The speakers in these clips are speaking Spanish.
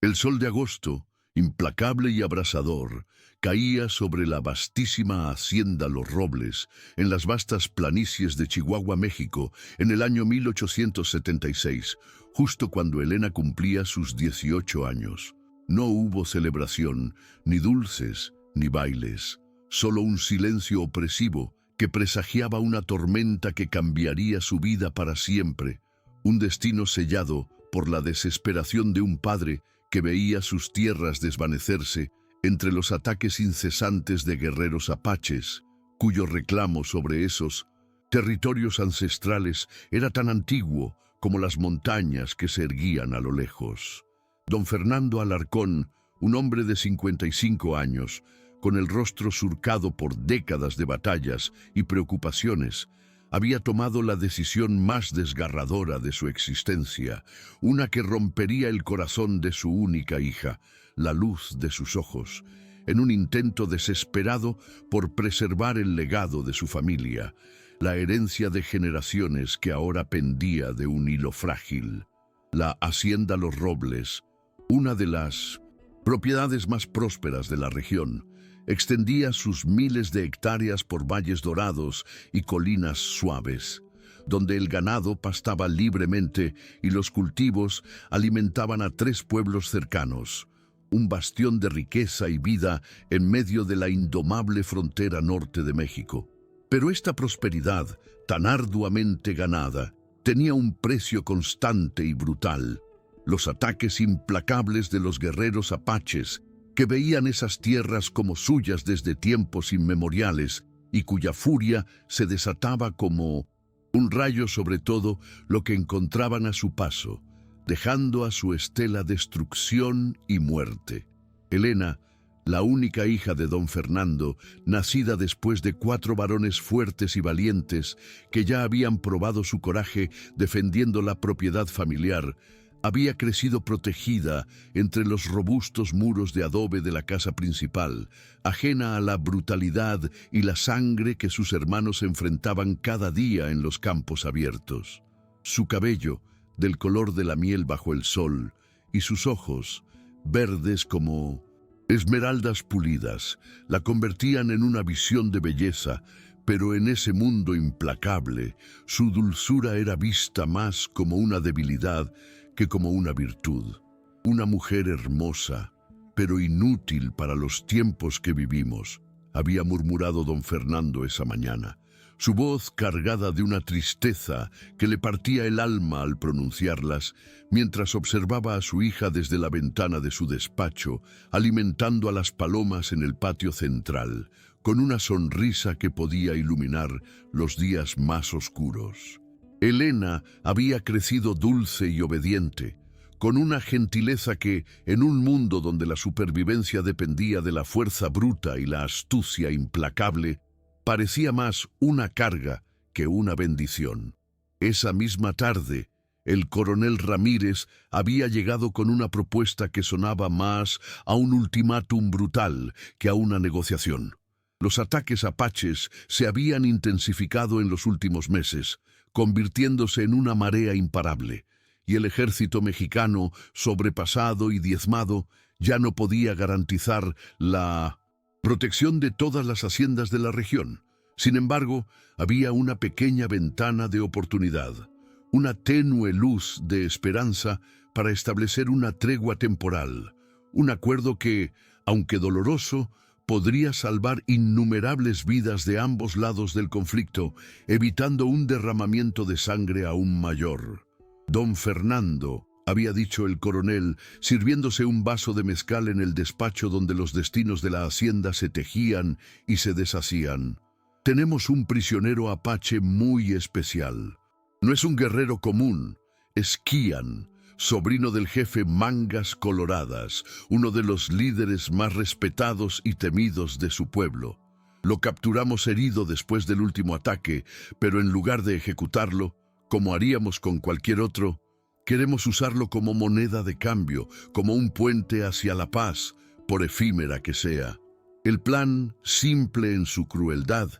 El sol de agosto, implacable y abrasador, caía sobre la vastísima hacienda Los Robles, en las vastas planicies de Chihuahua, México, en el año 1876, justo cuando Elena cumplía sus 18 años. No hubo celebración, ni dulces, ni bailes, solo un silencio opresivo que presagiaba una tormenta que cambiaría su vida para siempre, un destino sellado por la desesperación de un padre que veía sus tierras desvanecerse entre los ataques incesantes de guerreros apaches, cuyo reclamo sobre esos territorios ancestrales era tan antiguo como las montañas que se erguían a lo lejos. Don Fernando Alarcón, un hombre de 55 años, con el rostro surcado por décadas de batallas y preocupaciones, había tomado la decisión más desgarradora de su existencia, una que rompería el corazón de su única hija, la luz de sus ojos, en un intento desesperado por preservar el legado de su familia, la herencia de generaciones que ahora pendía de un hilo frágil. La hacienda Los Robles, una de las propiedades más prósperas de la región, extendía sus miles de hectáreas por valles dorados y colinas suaves, donde el ganado pastaba libremente y los cultivos alimentaban a 3 pueblos cercanos, un bastión de riqueza y vida en medio de la indomable frontera norte de México. Pero esta prosperidad, tan arduamente ganada, tenía un precio constante y brutal: los ataques implacables de los guerreros apaches, que veían esas tierras como suyas desde tiempos inmemoriales y cuya furia se desataba como un rayo sobre todo lo que encontraban a su paso, dejando a su estela destrucción y muerte. Elena, la única hija de don Fernando, nacida después de 4 varones fuertes y valientes que ya habían probado su coraje defendiendo la propiedad familiar, había crecido protegida entre los robustos muros de adobe de la casa principal, ajena a la brutalidad y la sangre que sus hermanos enfrentaban cada día en los campos abiertos. Su cabello, del color de la miel bajo el sol, y sus ojos, verdes como esmeraldas pulidas, la convertían en una visión de belleza, pero en ese mundo implacable, su dulzura era vista más como una debilidad que como una virtud. Una mujer hermosa, pero inútil para los tiempos que vivimos, había murmurado don Fernando esa mañana, su voz cargada de una tristeza que le partía el alma al pronunciarlas, mientras observaba a su hija desde la ventana de su despacho, alimentando a las palomas en el patio central, con una sonrisa que podía iluminar los días más oscuros. Elena había crecido dulce y obediente, con una gentileza que, en un mundo donde la supervivencia dependía de la fuerza bruta y la astucia implacable, parecía más una carga que una bendición. Esa misma tarde, el coronel Ramírez había llegado con una propuesta que sonaba más a un ultimátum brutal que a una negociación. Los ataques apaches se habían intensificado en los últimos meses, convirtiéndose en una marea imparable, y el ejército mexicano, sobrepasado y diezmado, ya no podía garantizar la protección de todas las haciendas de la región. Sin embargo, había una pequeña ventana de oportunidad, una tenue luz de esperanza para establecer una tregua temporal, un acuerdo que, aunque doloroso, podría salvar innumerables vidas de ambos lados del conflicto, evitando un derramamiento de sangre aún mayor. Don Fernando, había dicho el coronel, sirviéndose un vaso de mezcal en el despacho donde los destinos de la hacienda se tejían y se deshacían. Tenemos un prisionero apache muy especial. No es un guerrero común, es Quian, sobrino del jefe Mangas Coloradas, uno de los líderes más respetados y temidos de su pueblo. Lo capturamos herido después del último ataque, pero en lugar de ejecutarlo, como haríamos con cualquier otro, queremos usarlo como moneda de cambio, como un puente hacia la paz, por efímera que sea. El plan, simple en su crueldad,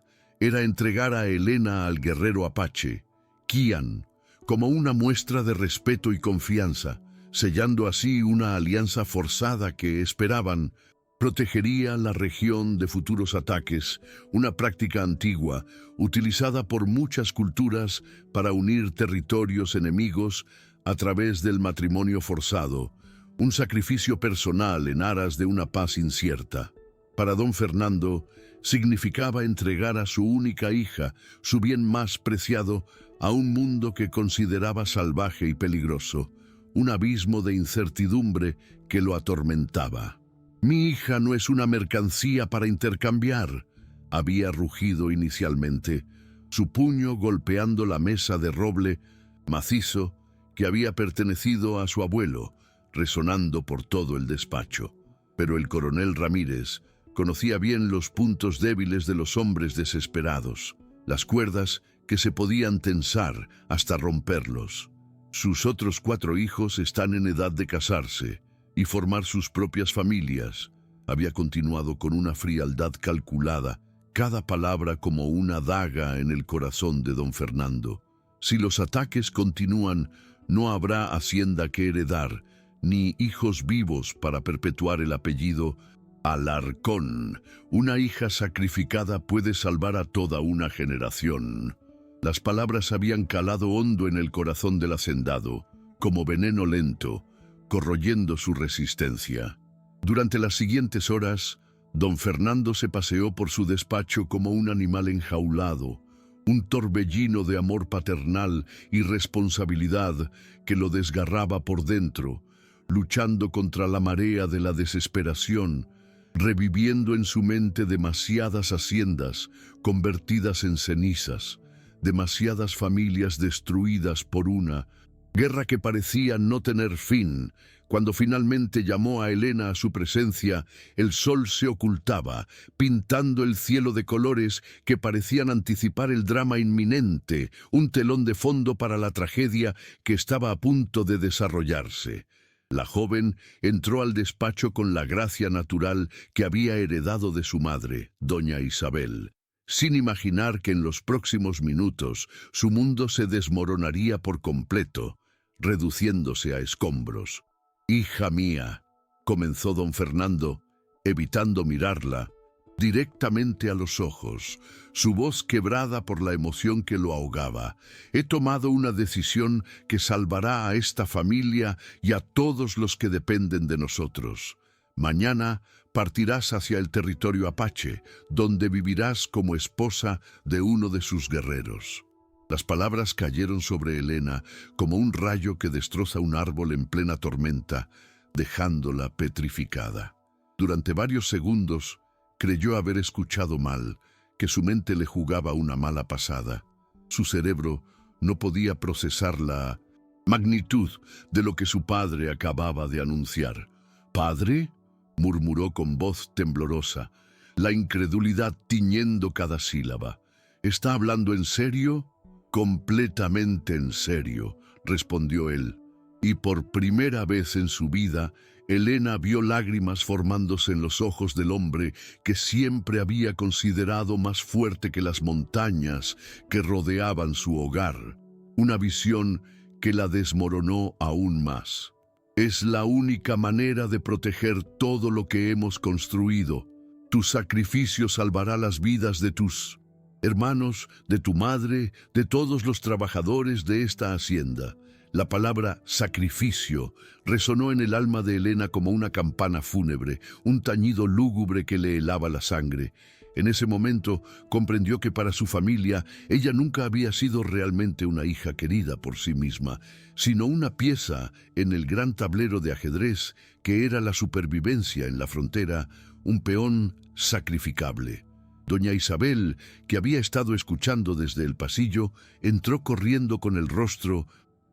era entregar a Elena al guerrero apache, Quian, como una muestra de respeto y confianza, sellando así una alianza forzada que esperaban protegería la región de futuros ataques, una práctica antigua utilizada por muchas culturas para unir territorios enemigos a través del matrimonio forzado, un sacrificio personal en aras de una paz incierta. Para don Fernando, significaba entregar a su única hija, su bien más preciado, a un mundo que consideraba salvaje y peligroso, un abismo de incertidumbre que lo atormentaba. «Mi hija no es una mercancía para intercambiar», había rugido inicialmente, su puño golpeando la mesa de roble macizo que había pertenecido a su abuelo, resonando por todo el despacho. Pero el coronel Ramírez conocía bien los puntos débiles de los hombres desesperados, las cuerdas que se podían tensar hasta romperlos. Sus otros 4 hijos están en edad de casarse y formar sus propias familias, había continuado con una frialdad calculada, cada palabra como una daga en el corazón de don Fernando. Si los ataques continúan, no habrá hacienda que heredar, ni hijos vivos para perpetuar el apellido Alarcón. Una hija sacrificada puede salvar a toda una generación. Las palabras habían calado hondo en el corazón del hacendado, como veneno lento, corroyendo su resistencia. Durante las siguientes horas, don Fernando se paseó por su despacho como un animal enjaulado, un torbellino de amor paternal y responsabilidad que lo desgarraba por dentro, luchando contra la marea de la desesperación, reviviendo en su mente demasiadas haciendas convertidas en cenizas, demasiadas familias destruidas por una guerra que parecía no tener fin. Cuando finalmente llamó a Elena a su presencia, el sol se ocultaba, pintando el cielo de colores que parecían anticipar el drama inminente, un telón de fondo para la tragedia que estaba a punto de desarrollarse. La joven entró al despacho con la gracia natural que había heredado de su madre, doña Isabel, sin imaginar que en los próximos minutos su mundo se desmoronaría por completo, reduciéndose a escombros. «Hija mía», comenzó don Fernando, evitando mirarla directamente a los ojos, su voz quebrada por la emoción que lo ahogaba. «He tomado una decisión que salvará a esta familia y a todos los que dependen de nosotros. Mañana partirás hacia el territorio apache, donde vivirás como esposa de uno de sus guerreros». Las palabras cayeron sobre Elena como un rayo que destroza un árbol en plena tormenta, dejándola petrificada. Durante varios segundos creyó haber escuchado mal, que su mente le jugaba una mala pasada. Su cerebro no podía procesar la magnitud de lo que su padre acababa de anunciar. «¿Padre?», murmuró con voz temblorosa, la incredulidad tiñendo cada sílaba. «¿Está hablando en serio?». «Completamente en serio», respondió él. Y por primera vez en su vida, Elena vio lágrimas formándose en los ojos del hombre que siempre había considerado más fuerte que las montañas que rodeaban su hogar. Una visión que la desmoronó aún más. «Es la única manera de proteger todo lo que hemos construido. Tu sacrificio salvará las vidas de tus hermanos, de tu madre, de todos los trabajadores de esta hacienda». La palabra sacrificio resonó en el alma de Elena como una campana fúnebre, un tañido lúgubre que le helaba la sangre. En ese momento comprendió que para su familia ella nunca había sido realmente una hija querida por sí misma, sino una pieza en el gran tablero de ajedrez que era la supervivencia en la frontera, un peón sacrificable. Doña Isabel, que había estado escuchando desde el pasillo, entró corriendo con el rostro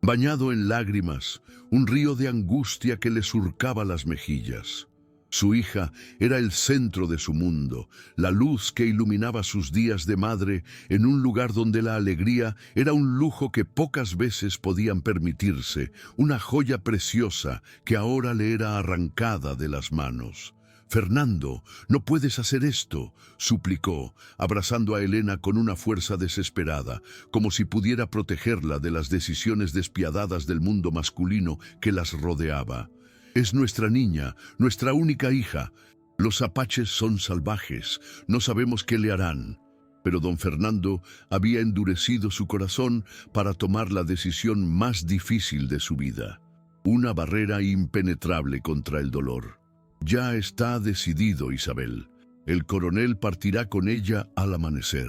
bañado en lágrimas, un río de angustia que le surcaba las mejillas. Su hija era el centro de su mundo, la luz que iluminaba sus días de madre en un lugar donde la alegría era un lujo que pocas veces podían permitirse, una joya preciosa que ahora le era arrancada de las manos. «Fernando, no puedes hacer esto», suplicó, abrazando a Elena con una fuerza desesperada, como si pudiera protegerla de las decisiones despiadadas del mundo masculino que las rodeaba. «Es nuestra niña, nuestra única hija. Los apaches son salvajes, no sabemos qué le harán». Pero don Fernando había endurecido su corazón para tomar la decisión más difícil de su vida. Una barrera impenetrable contra el dolor. «Ya está decidido, Isabel. El coronel partirá con ella al amanecer.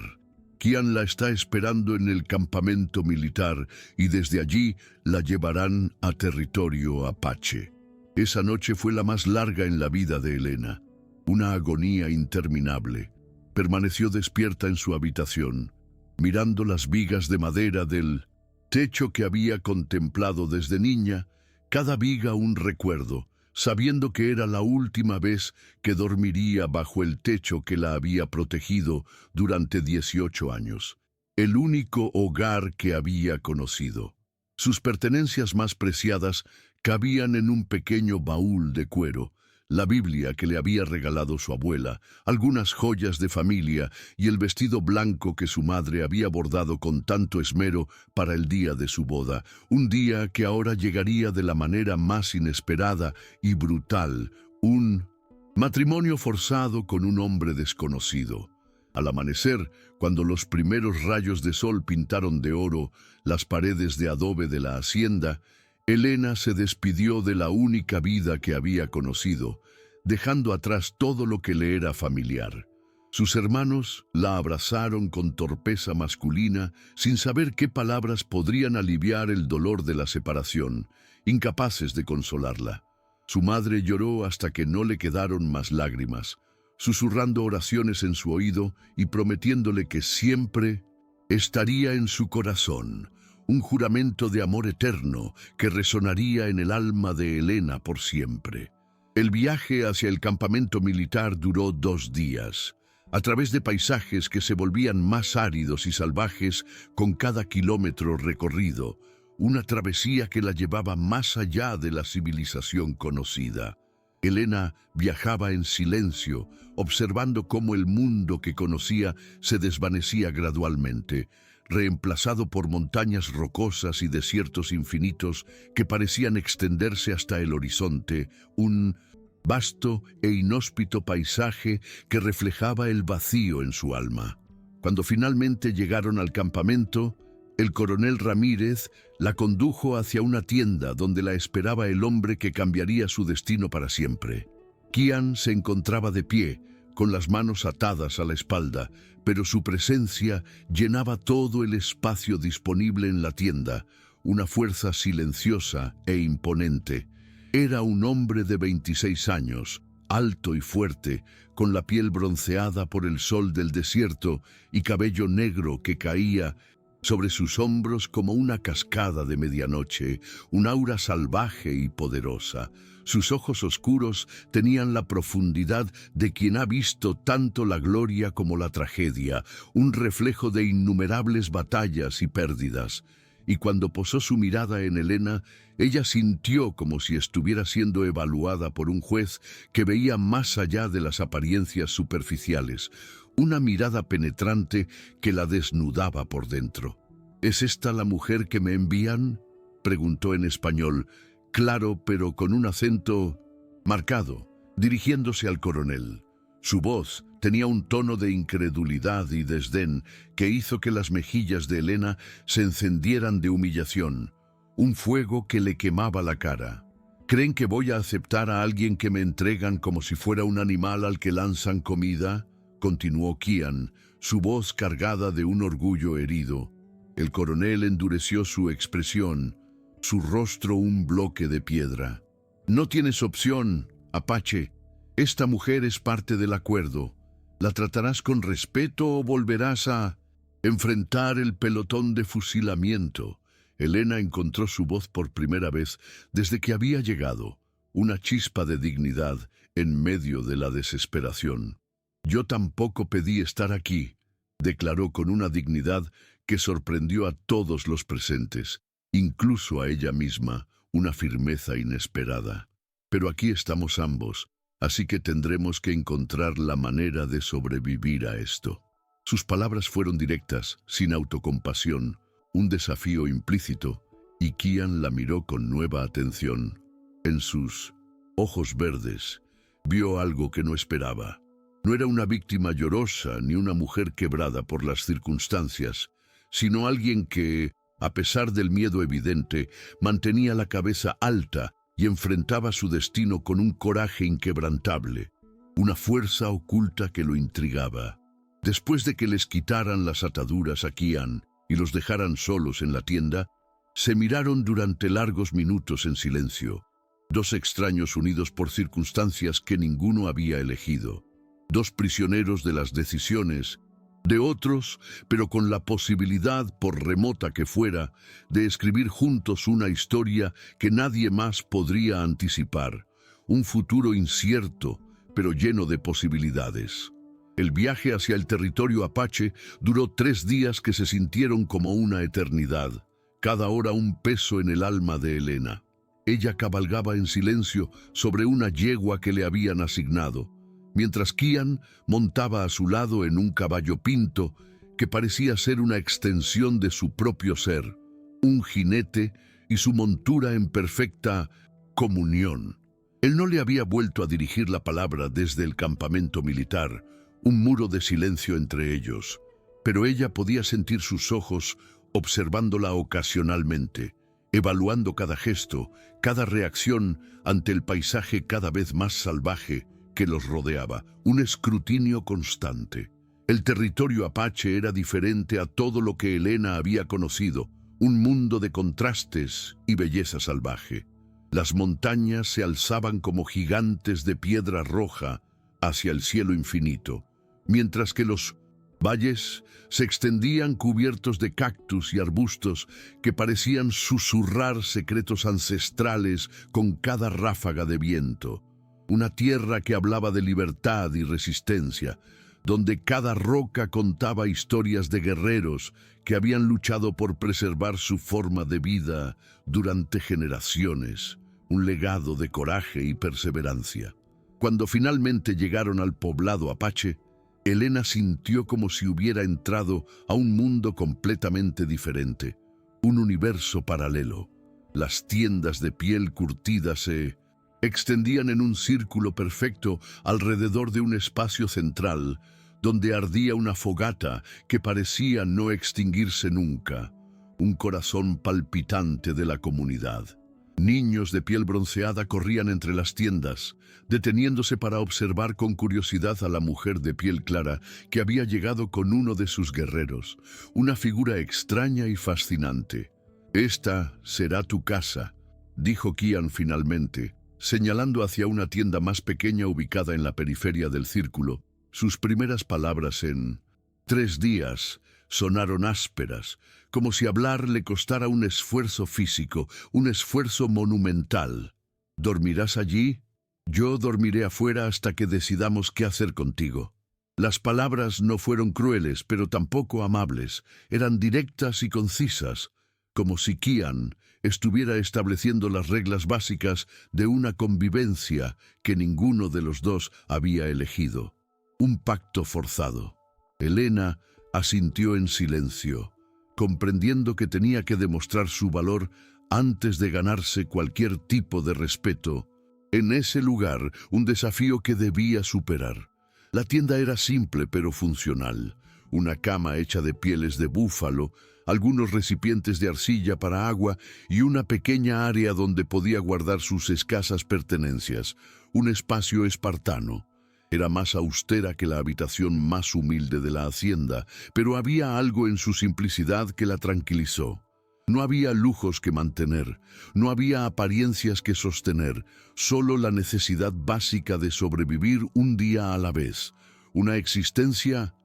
Kian la está esperando en el campamento militar y desde allí la llevarán a territorio apache». Esa noche fue la más larga en la vida de Elena. Una agonía interminable. Permaneció despierta en su habitación, mirando las vigas de madera del techo que había contemplado desde niña, cada viga un recuerdo, sabiendo que era la última vez que dormiría bajo el techo que la había protegido durante 18 años, el único hogar que había conocido. Sus pertenencias más preciadas cabían en un pequeño baúl de cuero, la Biblia que le había regalado su abuela, algunas joyas de familia y el vestido blanco que su madre había bordado con tanto esmero para el día de su boda, un día que ahora llegaría de la manera más inesperada y brutal, un matrimonio forzado con un hombre desconocido. Al amanecer, cuando los primeros rayos de sol pintaron de oro las paredes de adobe de la hacienda, Elena se despidió de la única vida que había conocido, dejando atrás todo lo que le era familiar. Sus hermanos la abrazaron con torpeza masculina, sin saber qué palabras podrían aliviar el dolor de la separación, incapaces de consolarla. Su madre lloró hasta que no le quedaron más lágrimas, susurrando oraciones en su oído y prometiéndole que siempre estaría en su corazón, un juramento de amor eterno que resonaría en el alma de Elena por siempre. El viaje hacia el campamento militar duró 2 días, a través de paisajes que se volvían más áridos y salvajes con cada kilómetro recorrido, una travesía que la llevaba más allá de la civilización conocida. Elena viajaba en silencio, observando cómo el mundo que conocía se desvanecía gradualmente, reemplazado por montañas rocosas y desiertos infinitos que parecían extenderse hasta el horizonte, un vasto e inhóspito paisaje que reflejaba el vacío en su alma. Cuando finalmente llegaron al campamento, el coronel Ramírez la condujo hacia una tienda donde la esperaba el hombre que cambiaría su destino para siempre. Kian se encontraba de pie, con las manos atadas a la espalda, pero su presencia llenaba todo el espacio disponible en la tienda, una fuerza silenciosa e imponente. Era un hombre de 26 años, alto y fuerte, con la piel bronceada por el sol del desierto y cabello negro que caía sobre sus hombros como una cascada de medianoche, un aura salvaje y poderosa. Sus ojos oscuros tenían la profundidad de quien ha visto tanto la gloria como la tragedia, un reflejo de innumerables batallas y pérdidas. Y cuando posó su mirada en Elena, ella sintió como si estuviera siendo evaluada por un juez que veía más allá de las apariencias superficiales, una mirada penetrante que la desnudaba por dentro. ¿Es esta la mujer que me envían?, preguntó en español, claro pero con un acento marcado, dirigiéndose al coronel. Su voz tenía un tono de incredulidad y desdén que hizo que las mejillas de Elena se encendieran de humillación, un fuego que le quemaba la cara. ¿Creen que voy a aceptar a alguien que me entregan como si fuera un animal al que lanzan comida?, continuó Kian, su voz cargada de un orgullo herido. El coronel endureció su expresión, su rostro un bloque de piedra. No tienes opción, Apache. Esta mujer es parte del acuerdo. ¿La tratarás con respeto o volverás a enfrentar el pelotón de fusilamiento? Elena encontró su voz por primera vez desde que había llegado, una chispa de dignidad en medio de la desesperación. Yo tampoco pedí estar aquí, declaró con una dignidad que sorprendió a todos los presentes, incluso a ella misma, una firmeza inesperada. Pero aquí estamos ambos, Así que tendremos que encontrar la manera de sobrevivir a esto. Sus palabras fueron directas, sin autocompasión, un desafío implícito, y Kian la miró con nueva atención. En sus ojos verdes vio algo que no esperaba. No era una víctima llorosa ni una mujer quebrada por las circunstancias, sino alguien que, a pesar del miedo evidente, mantenía la cabeza alta y enfrentaba su destino con un coraje inquebrantable, una fuerza oculta que lo intrigaba. Después de que les quitaran las ataduras a Kian y los dejaran solos en la tienda, se miraron durante largos minutos en silencio. Dos extraños unidos por circunstancias que ninguno había elegido. Dos prisioneros de las decisiones de otros, pero con la posibilidad, por remota que fuera, de escribir juntos una historia que nadie más podría anticipar. Un futuro incierto, pero lleno de posibilidades. El viaje hacia el territorio apache duró 3 días que se sintieron como una eternidad, cada hora un peso en el alma de Elena. Ella cabalgaba en silencio sobre una yegua que le habían asignado, mientras Kian montaba a su lado en un caballo pinto que parecía ser una extensión de su propio ser, un jinete y su montura en perfecta comunión. Él no le había vuelto a dirigir la palabra desde el campamento militar, un muro de silencio entre ellos, pero ella podía sentir sus ojos observándola ocasionalmente, evaluando cada gesto, cada reacción ante el paisaje cada vez más salvaje que los rodeaba, un escrutinio constante. El territorio apache era diferente a todo lo que Elena había conocido, un mundo de contrastes y belleza salvaje. Las montañas se alzaban como gigantes de piedra roja hacia el cielo infinito, mientras que los valles se extendían cubiertos de cactus y arbustos que parecían susurrar secretos ancestrales con cada ráfaga de viento. Una tierra que hablaba de libertad y resistencia, donde cada roca contaba historias de guerreros que habían luchado por preservar su forma de vida durante generaciones, un legado de coraje y perseverancia. Cuando finalmente llegaron al poblado apache, Elena sintió como si hubiera entrado a un mundo completamente diferente, un universo paralelo. Las tiendas de piel curtida se extendían en un círculo perfecto alrededor de un espacio central, donde ardía una fogata que parecía no extinguirse nunca, un corazón palpitante de la comunidad. Niños de piel bronceada corrían entre las tiendas, deteniéndose para observar con curiosidad a la mujer de piel clara que había llegado con uno de sus guerreros, una figura extraña y fascinante. «Esta será tu casa», dijo Kian finalmente, señalando hacia una tienda más pequeña ubicada en la periferia del círculo. Sus primeras palabras en 3 días sonaron ásperas, como si hablar le costara un esfuerzo físico, un esfuerzo monumental. «¿Dormirás allí? Yo dormiré afuera hasta que decidamos qué hacer contigo». Las palabras no fueron crueles, pero tampoco amables. Eran directas y concisas, como si Kian estuviera estableciendo las reglas básicas de una convivencia que ninguno de los dos había elegido. Un pacto forzado. Elena asintió en silencio, comprendiendo que tenía que demostrar su valor antes de ganarse cualquier tipo de respeto. En ese lugar, un desafío que debía superar. La tienda era simple pero funcional. Una cama hecha de pieles de búfalo, algunos recipientes de arcilla para agua y una pequeña área donde podía guardar sus escasas pertenencias. Un espacio espartano. Era más austera que la habitación más humilde de la hacienda, pero había algo en su simplicidad que la tranquilizó. No había lujos que mantener, no había apariencias que sostener, solo la necesidad básica de sobrevivir un día a la vez, una existencia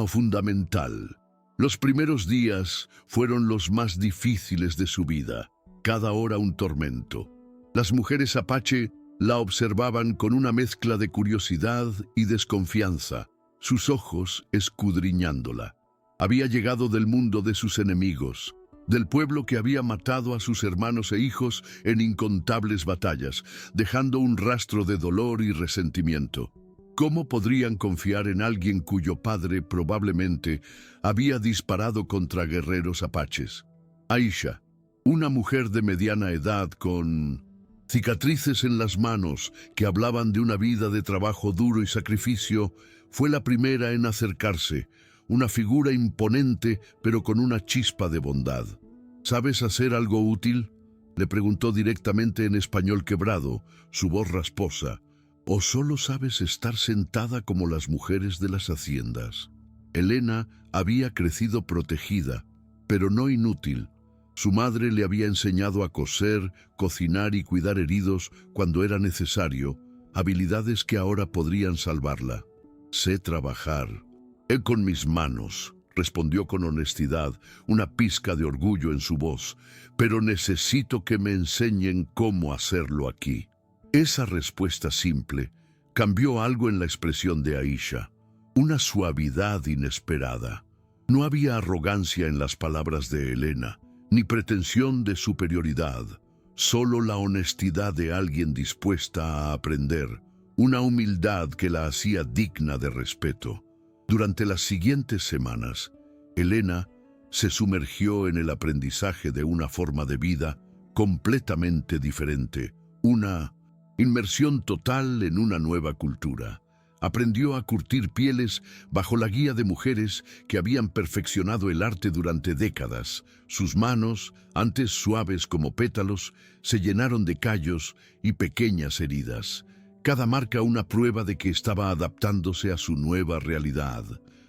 fundamental. Los primeros días fueron los más difíciles de su vida, cada hora un tormento. Las mujeres apache la observaban con una mezcla de curiosidad y desconfianza, sus ojos escudriñándola. Había llegado del mundo de sus enemigos, del pueblo que había matado a sus hermanos e hijos en incontables batallas, dejando un rastro de dolor y resentimiento. ¿Cómo podrían confiar en alguien cuyo padre probablemente había disparado contra guerreros apaches? Aisha, una mujer de mediana edad con cicatrices en las manos que hablaban de una vida de trabajo duro y sacrificio, fue la primera en acercarse, una figura imponente pero con una chispa de bondad. ¿Sabes hacer algo útil?, le preguntó directamente en español quebrado, su voz rasposa. ¿O solo sabes estar sentada como las mujeres de las haciendas? Elena había crecido protegida, pero no inútil. Su madre le había enseñado a coser, cocinar y cuidar heridos cuando era necesario, habilidades que ahora podrían salvarla. Sé trabajar. Con mis manos, respondió con honestidad, una pizca de orgullo en su voz, pero necesito que me enseñen cómo hacerlo aquí. Esa respuesta simple cambió algo en la expresión de Aisha, una suavidad inesperada. No había arrogancia en las palabras de Elena, ni pretensión de superioridad, solo la honestidad de alguien dispuesta a aprender, una humildad que la hacía digna de respeto. Durante las siguientes semanas, Elena se sumergió en el aprendizaje de una forma de vida completamente diferente, una inmersión total en una nueva cultura. Aprendió a curtir pieles bajo la guía de mujeres que habían perfeccionado el arte durante décadas. Sus manos, antes suaves como pétalos, se llenaron de callos y pequeñas heridas. Cada marca una prueba de que estaba adaptándose a su nueva realidad,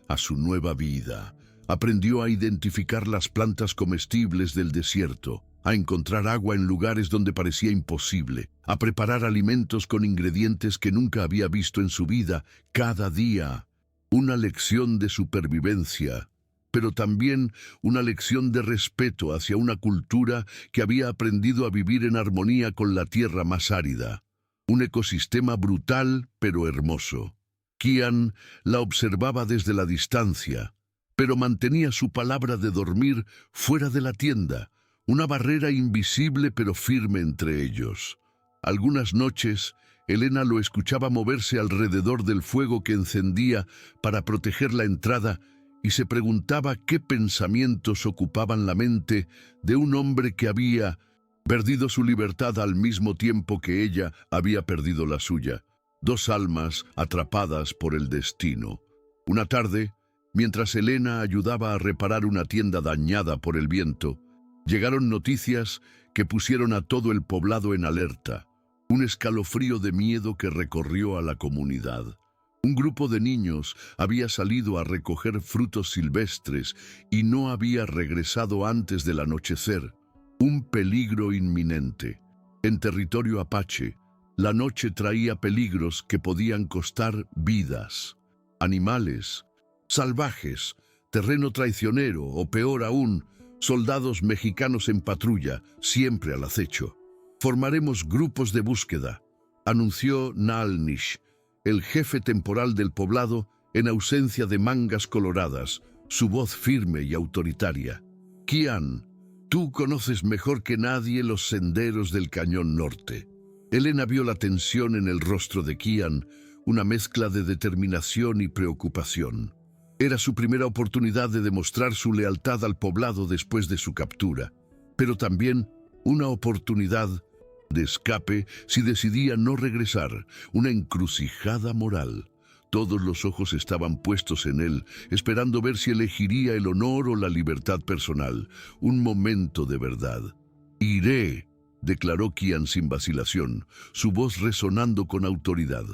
a su nueva vida. Aprendió a identificar las plantas comestibles del desierto, a encontrar agua en lugares donde parecía imposible, a preparar alimentos con ingredientes que nunca había visto en su vida, cada día. Una lección de supervivencia, pero también una lección de respeto hacia una cultura que había aprendido a vivir en armonía con la tierra más árida. Un ecosistema brutal pero hermoso. Kian la observaba desde la distancia, pero mantenía su palabra de dormir fuera de la tienda, una barrera invisible pero firme entre ellos. Algunas noches, Elena lo escuchaba moverse alrededor del fuego que encendía para proteger la entrada y se preguntaba qué pensamientos ocupaban la mente de un hombre que había perdido su libertad al mismo tiempo que ella había perdido la suya. Dos almas atrapadas por el destino. Una tarde, mientras Elena ayudaba a reparar una tienda dañada por el viento, llegaron noticias que pusieron a todo el poblado en alerta. Un escalofrío de miedo que recorrió a la comunidad. Un grupo de niños había salido a recoger frutos silvestres y no había regresado antes del anochecer. Un peligro inminente. En territorio apache, la noche traía peligros que podían costar vidas. Animales, salvajes, terreno traicionero o peor aún, soldados mexicanos en patrulla, siempre al acecho. Formaremos grupos de búsqueda, anunció Nalnish, el jefe temporal del poblado, en ausencia de mangas coloradas, su voz firme y autoritaria. Kian, tú conoces mejor que nadie los senderos del Cañón Norte. Elena vio la tensión en el rostro de Kian, una mezcla de determinación y preocupación. Era su primera oportunidad de demostrar su lealtad al poblado después de su captura, pero también una oportunidad de escape si decidía no regresar, una encrucijada moral. Todos los ojos estaban puestos en él, esperando ver si elegiría el honor o la libertad personal. Un momento de verdad. «Iré», declaró Kian sin vacilación, su voz resonando con autoridad.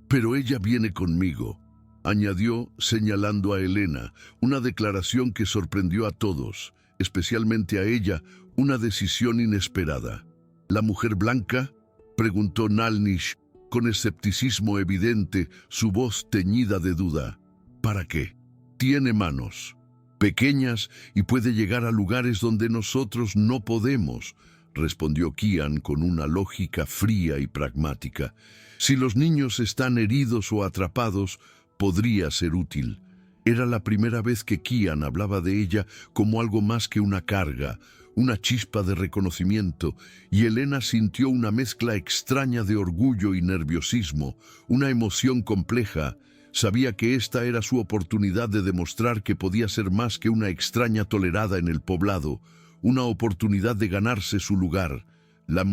«Pero ella viene conmigo», añadió señalando a Elena, una declaración que sorprendió a todos, especialmente a ella, una decisión inesperada. «¿La mujer blanca?», preguntó Nalnish, con escepticismo evidente, su voz teñida de duda. «¿Para qué? Tiene manos pequeñas y puede llegar a lugares donde nosotros no podemos», respondió Kian con una lógica fría y pragmática. «Si los niños están heridos o atrapados, podría ser útil». Era la primera vez que Kian hablaba de ella como algo más que una carga, una chispa de reconocimiento, y Elena sintió una mezcla extraña de orgullo y nerviosismo, una emoción compleja. Sabía que esta era su oportunidad de demostrar que podía ser más que una extraña tolerada en el poblado, una oportunidad de ganarse su lugar. La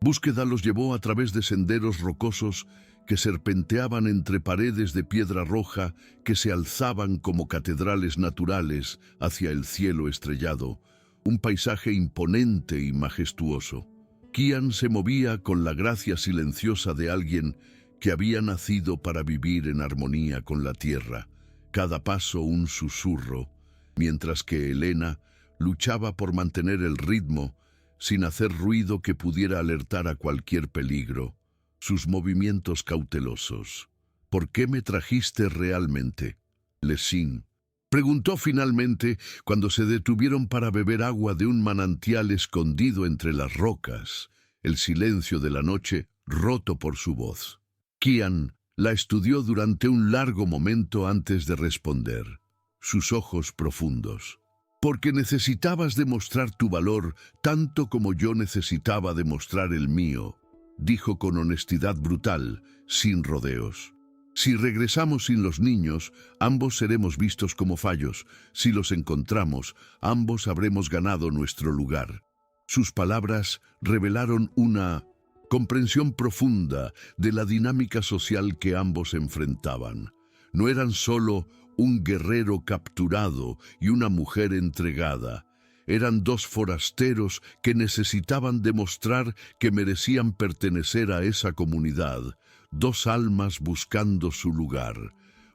búsqueda los llevó a través de senderos rocosos que serpenteaban entre paredes de piedra roja que se alzaban como catedrales naturales hacia el cielo estrellado, un paisaje imponente y majestuoso. Kian se movía con la gracia silenciosa de alguien que había nacido para vivir en armonía con la tierra, cada paso un susurro, mientras que Elena luchaba por mantener el ritmo sin hacer ruido que pudiera alertar a cualquier peligro. Sus movimientos cautelosos. ¿Por qué me trajiste realmente, Lesin? Preguntó finalmente cuando se detuvieron para beber agua de un manantial escondido entre las rocas, el silencio de la noche roto por su voz. Kian la estudió durante un largo momento antes de responder, sus ojos profundos. Porque necesitabas demostrar tu valor tanto como yo necesitaba demostrar el mío, dijo con honestidad brutal, sin rodeos. Si regresamos sin los niños, ambos seremos vistos como fallos. Si los encontramos, ambos habremos ganado nuestro lugar. Sus palabras revelaron una comprensión profunda de la dinámica social que ambos enfrentaban. No eran solo un guerrero capturado y una mujer entregada. Eran dos forasteros que necesitaban demostrar que merecían pertenecer a esa comunidad, dos almas buscando su lugar.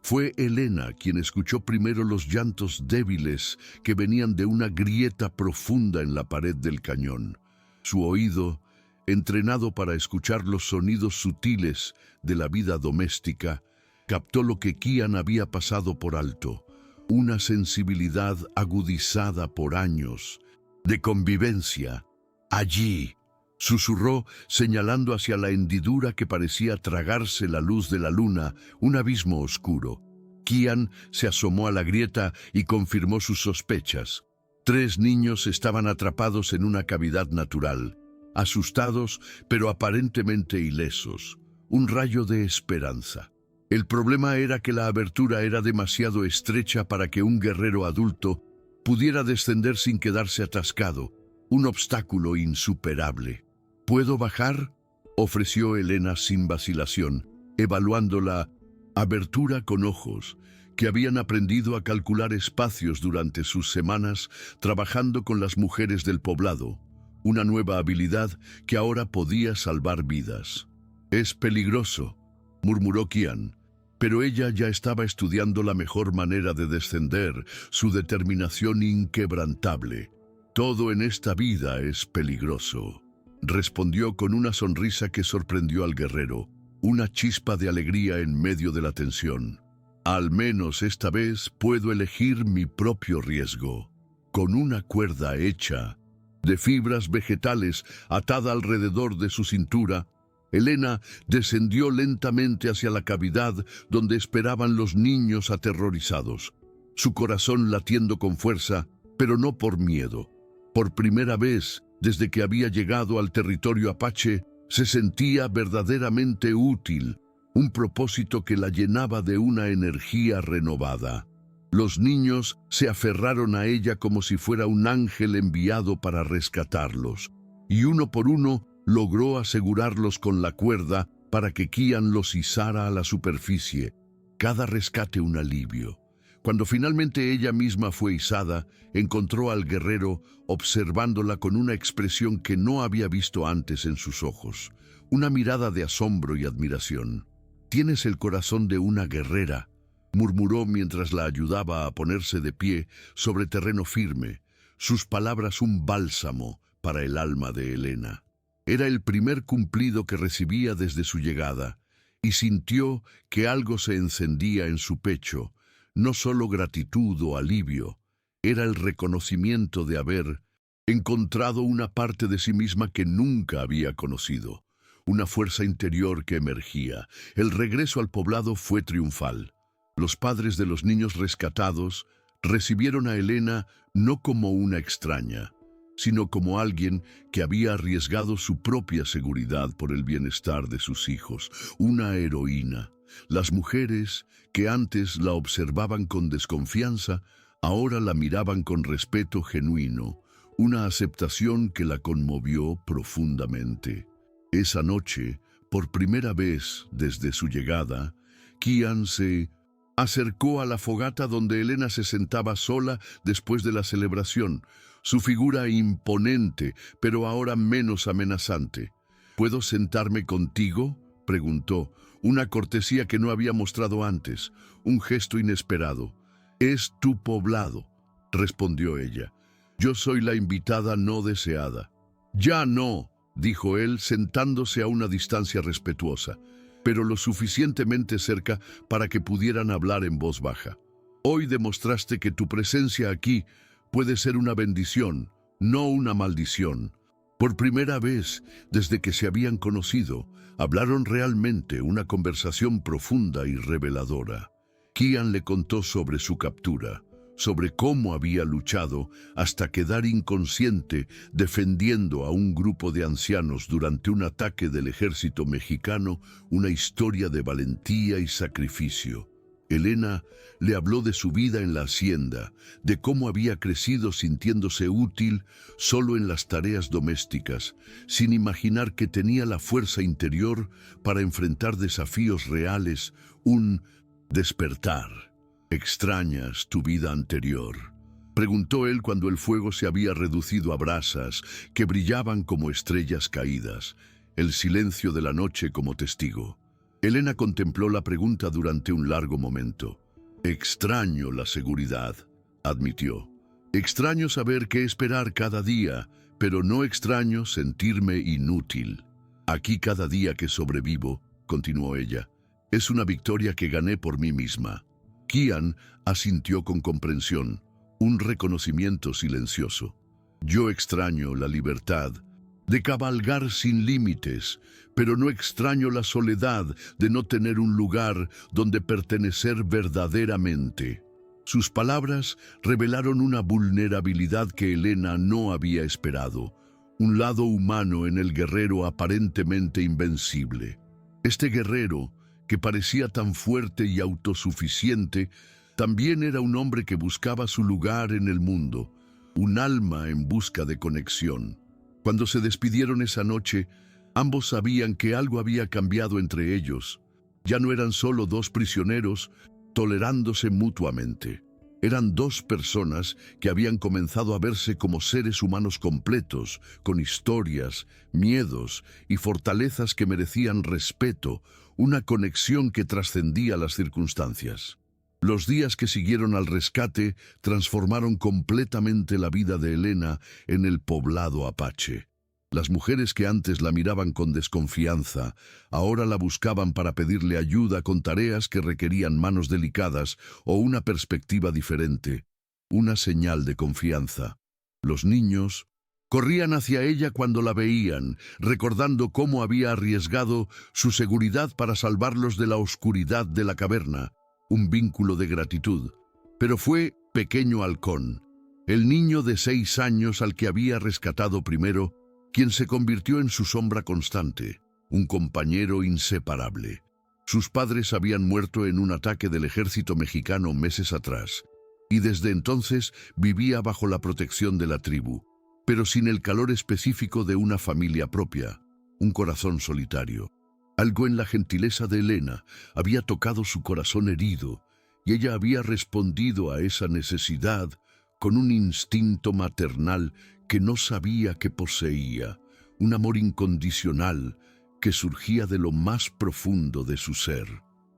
Fue Elena quien escuchó primero los llantos débiles que venían de una grieta profunda en la pared del cañón. Su oído, entrenado para escuchar los sonidos sutiles de la vida doméstica, captó lo que Kian había pasado por alto, una sensibilidad agudizada por años de convivencia. Allí, susurró, señalando hacia la hendidura que parecía tragarse la luz de la luna, un abismo oscuro. Kian se asomó a la grieta y confirmó sus sospechas. 3 niños estaban atrapados en una cavidad natural, asustados pero aparentemente ilesos. Un rayo de esperanza. El problema era que la abertura era demasiado estrecha para que un guerrero adulto pudiera descender sin quedarse atascado, un obstáculo insuperable. ¿Puedo bajar?, ofreció Elena sin vacilación, evaluando la abertura con ojos, que habían aprendido a calcular espacios durante sus semanas trabajando con las mujeres del poblado, una nueva habilidad que ahora podía salvar vidas. «Es peligroso», murmuró Kian, pero ella ya estaba estudiando la mejor manera de descender, su determinación inquebrantable. «Todo en esta vida es peligroso», respondió con una sonrisa que sorprendió al guerrero, una chispa de alegría en medio de la tensión. «Al menos esta vez puedo elegir mi propio riesgo». Con una cuerda hecha de fibras vegetales atada alrededor de su cintura, Elena descendió lentamente hacia la cavidad donde esperaban los niños aterrorizados, su corazón latiendo con fuerza, pero no por miedo. Por primera vez, desde que había llegado al territorio apache, se sentía verdaderamente útil, un propósito que la llenaba de una energía renovada. Los niños se aferraron a ella como si fuera un ángel enviado para rescatarlos, y uno por uno logró asegurarlos con la cuerda para que Kian los izara a la superficie, cada rescate un alivio. Cuando finalmente ella misma fue izada, encontró al guerrero observándola con una expresión que no había visto antes en sus ojos, una mirada de asombro y admiración. «Tienes el corazón de una guerrera», murmuró mientras la ayudaba a ponerse de pie sobre terreno firme, sus palabras un bálsamo para el alma de Elena. Era el primer cumplido que recibía desde su llegada, y sintió que algo se encendía en su pecho, no solo gratitud o alivio, era el reconocimiento de haber encontrado una parte de sí misma que nunca había conocido, una fuerza interior que emergía. El regreso al poblado fue triunfal. Los padres de los niños rescatados recibieron a Elena no como una extraña, sino como alguien que había arriesgado su propia seguridad por el bienestar de sus hijos, una heroína. Las mujeres, que antes la observaban con desconfianza, ahora la miraban con respeto genuino, una aceptación que la conmovió profundamente. Esa noche, por primera vez desde su llegada, Kian se acercó a la fogata donde Elena se sentaba sola después de la celebración, su figura imponente, pero ahora menos amenazante. ¿Puedo sentarme contigo?, preguntó, una cortesía que no había mostrado antes, un gesto inesperado. «Es tu poblado», respondió ella. «Yo soy la invitada no deseada». «Ya no», dijo él, sentándose a una distancia respetuosa, pero lo suficientemente cerca para que pudieran hablar en voz baja. «Hoy demostraste que tu presencia aquí puede ser una bendición, no una maldición». Por primera vez, desde que se habían conocido, hablaron realmente una conversación profunda y reveladora. Kian le contó sobre su captura, sobre cómo había luchado hasta quedar inconsciente defendiendo a un grupo de ancianos durante un ataque del ejército mexicano, una historia de valentía y sacrificio. Elena le habló de su vida en la hacienda, de cómo había crecido sintiéndose útil solo en las tareas domésticas, sin imaginar que tenía la fuerza interior para enfrentar desafíos reales, un despertar. «¿Extrañas tu vida anterior?», preguntó él cuando el fuego se había reducido a brasas que brillaban como estrellas caídas, el silencio de la noche como testigo. Elena contempló la pregunta durante un largo momento. «Extraño la seguridad», admitió. «Extraño saber qué esperar cada día, pero no extraño sentirme inútil. Aquí cada día que sobrevivo», continuó ella, «es una victoria que gané por mí misma». Kian asintió con comprensión, un reconocimiento silencioso. «Yo extraño la libertad de cabalgar sin límites, pero no extraño la soledad de no tener un lugar donde pertenecer verdaderamente». Sus palabras revelaron una vulnerabilidad que Elena no había esperado, un lado humano en el guerrero aparentemente invencible. Este guerrero, que parecía tan fuerte y autosuficiente, también era un hombre que buscaba su lugar en el mundo, un alma en busca de conexión. Cuando se despidieron esa noche, ambos sabían que algo había cambiado entre ellos. Ya no eran solo dos prisioneros tolerándose mutuamente. Eran dos personas que habían comenzado a verse como seres humanos completos, con historias, miedos y fortalezas que merecían respeto, una conexión que trascendía las circunstancias. Los días que siguieron al rescate transformaron completamente la vida de Elena en el poblado apache. Las mujeres que antes la miraban con desconfianza, ahora la buscaban para pedirle ayuda con tareas que requerían manos delicadas o una perspectiva diferente, una señal de confianza. Los niños corrían hacia ella cuando la veían, recordando cómo había arriesgado su seguridad para salvarlos de la oscuridad de la caverna. Un vínculo de gratitud. Pero fue Pequeño Halcón, el niño de 6 años al que había rescatado primero, quien se convirtió en su sombra constante, un compañero inseparable. Sus padres habían muerto en un ataque del ejército mexicano meses atrás, y desde entonces vivía bajo la protección de la tribu, pero sin el calor específico de una familia propia, un corazón solitario. Algo en la gentileza de Elena había tocado su corazón herido, y ella había respondido a esa necesidad con un instinto maternal que no sabía que poseía, un amor incondicional que surgía de lo más profundo de su ser.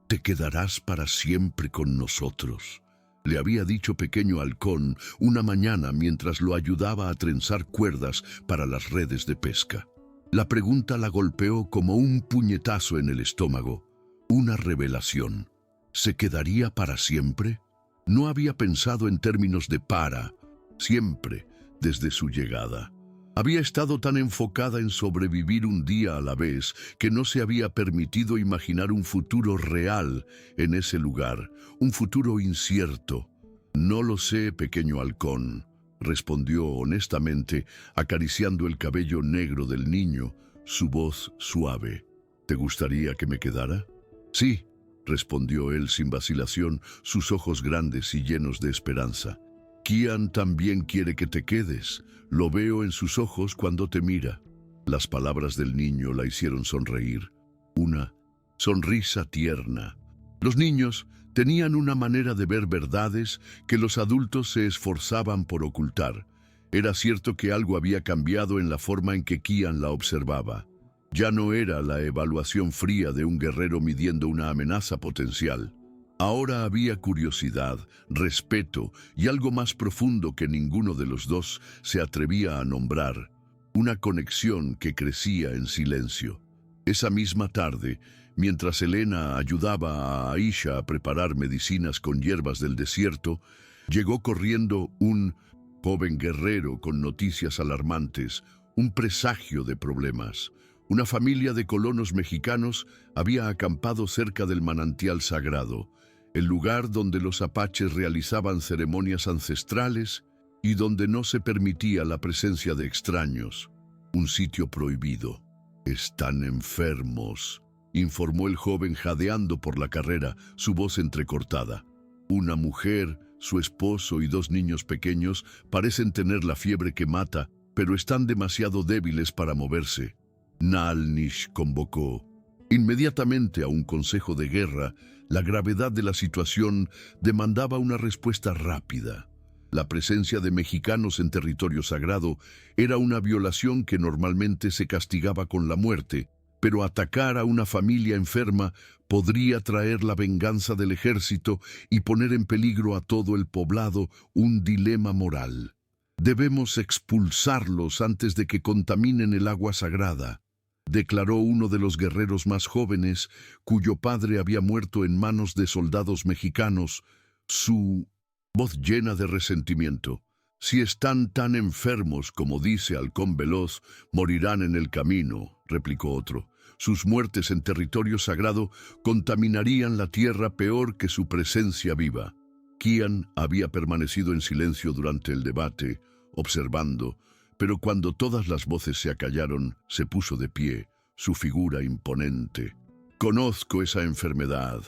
«Te quedarás para siempre con nosotros», le había dicho Pequeño Halcón una mañana mientras lo ayudaba a trenzar cuerdas para las redes de pesca. La pregunta la golpeó como un puñetazo en el estómago, una revelación. ¿Se quedaría para siempre? No había pensado en términos de para siempre desde su llegada. Había estado tan enfocada en sobrevivir un día a la vez que no se había permitido imaginar un futuro real en ese lugar, un futuro incierto. «No lo sé, pequeño halcón», respondió honestamente, acariciando el cabello negro del niño, su voz suave. «¿Te gustaría que me quedara?» «Sí», respondió él sin vacilación, sus ojos grandes y llenos de esperanza. «Kian también quiere que te quedes. Lo veo en sus ojos cuando te mira». Las palabras del niño la hicieron sonreír. Una sonrisa tierna. Los niños tenían una manera de ver verdades que los adultos se esforzaban por ocultar. Era cierto que algo había cambiado en la forma en que Kian la observaba. Ya no era la evaluación fría de un guerrero midiendo una amenaza potencial. Ahora había curiosidad, respeto y algo más profundo que ninguno de los dos se atrevía a nombrar. Una conexión que crecía en silencio. Esa misma tarde, mientras Elena ayudaba a Aisha a preparar medicinas con hierbas del desierto, llegó corriendo un joven guerrero con noticias alarmantes, un presagio de problemas. Una familia de colonos mexicanos había acampado cerca del manantial sagrado, el lugar donde los apaches realizaban ceremonias ancestrales y donde no se permitía la presencia de extraños. Un sitio prohibido. «Están enfermos», informó el joven jadeando por la carrera, su voz entrecortada. «Una mujer, su esposo y 2 niños pequeños parecen tener la fiebre que mata, pero están demasiado débiles para moverse». Nalnish convocó inmediatamente a un consejo de guerra. La gravedad de la situación demandaba una respuesta rápida. La presencia de mexicanos en territorio sagrado era una violación que normalmente se castigaba con la muerte, pero atacar a una familia enferma podría traer la venganza del ejército y poner en peligro a todo el poblado, un dilema moral. «Debemos expulsarlos antes de que contaminen el agua sagrada», declaró uno de los guerreros más jóvenes, cuyo padre había muerto en manos de soldados mexicanos, su voz llena de resentimiento. «Si están tan enfermos como dice Halcón Veloz, morirán en el camino», replicó otro. «Sus muertes en territorio sagrado contaminarían la tierra peor que su presencia viva». Kian había permanecido en silencio durante el debate, observando, pero cuando todas las voces se acallaron, se puso de pie, su figura imponente. «Conozco esa enfermedad»,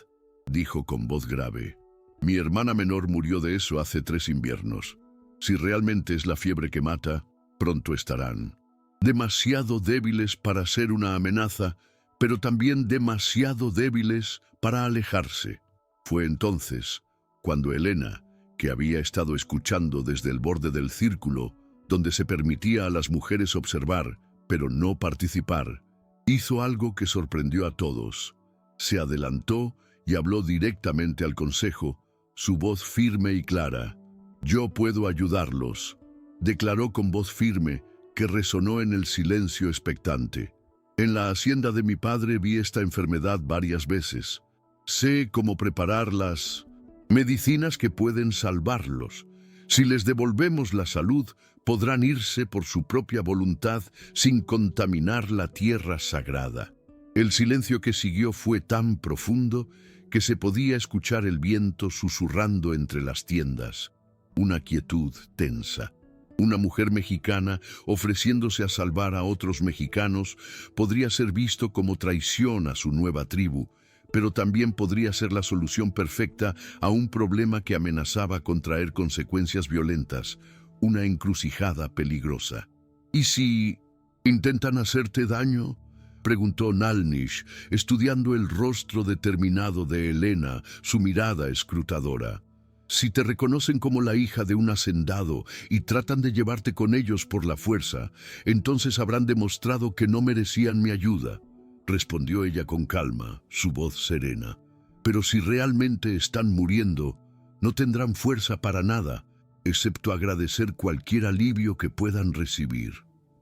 dijo con voz grave. «Mi hermana menor murió de eso hace 3 inviernos. Si realmente es la fiebre que mata, pronto estarán. Demasiado débiles para ser una amenaza, pero también demasiado débiles para alejarse». Fue entonces cuando Elena, que había estado escuchando desde el borde del círculo, donde se permitía a las mujeres observar, pero no participar, hizo algo que sorprendió a todos. Se adelantó y habló directamente al consejo, su voz firme y clara. «Yo puedo ayudarlos», declaró con voz firme que resonó en el silencio expectante. «En la hacienda de mi padre vi esta enfermedad varias veces. Sé cómo preparar las medicinas que pueden salvarlos. Si les devolvemos la salud, podrán irse por su propia voluntad sin contaminar la tierra sagrada». El silencio que siguió fue tan profundo que se podía escuchar el viento susurrando entre las tiendas. Una quietud tensa. Una mujer mexicana ofreciéndose a salvar a otros mexicanos podría ser visto como traición a su nueva tribu, pero también podría ser la solución perfecta a un problema que amenazaba con traer consecuencias violentas, una encrucijada peligrosa. «¿Y si intentan hacerte daño?», preguntó Nalnish, estudiando el rostro determinado de Elena, su mirada escrutadora. «Si te reconocen como la hija de un hacendado y tratan de llevarte con ellos por la fuerza, entonces habrán demostrado que no merecían mi ayuda», respondió ella con calma, su voz serena. «Pero si realmente están muriendo, no tendrán fuerza para nada, excepto agradecer cualquier alivio que puedan recibir».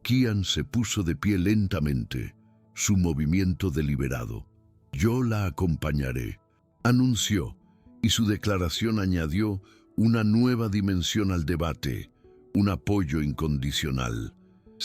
Kian se puso de pie lentamente, su movimiento deliberado. «Yo la acompañaré», anunció, y su declaración añadió una nueva dimensión al debate, un apoyo incondicional.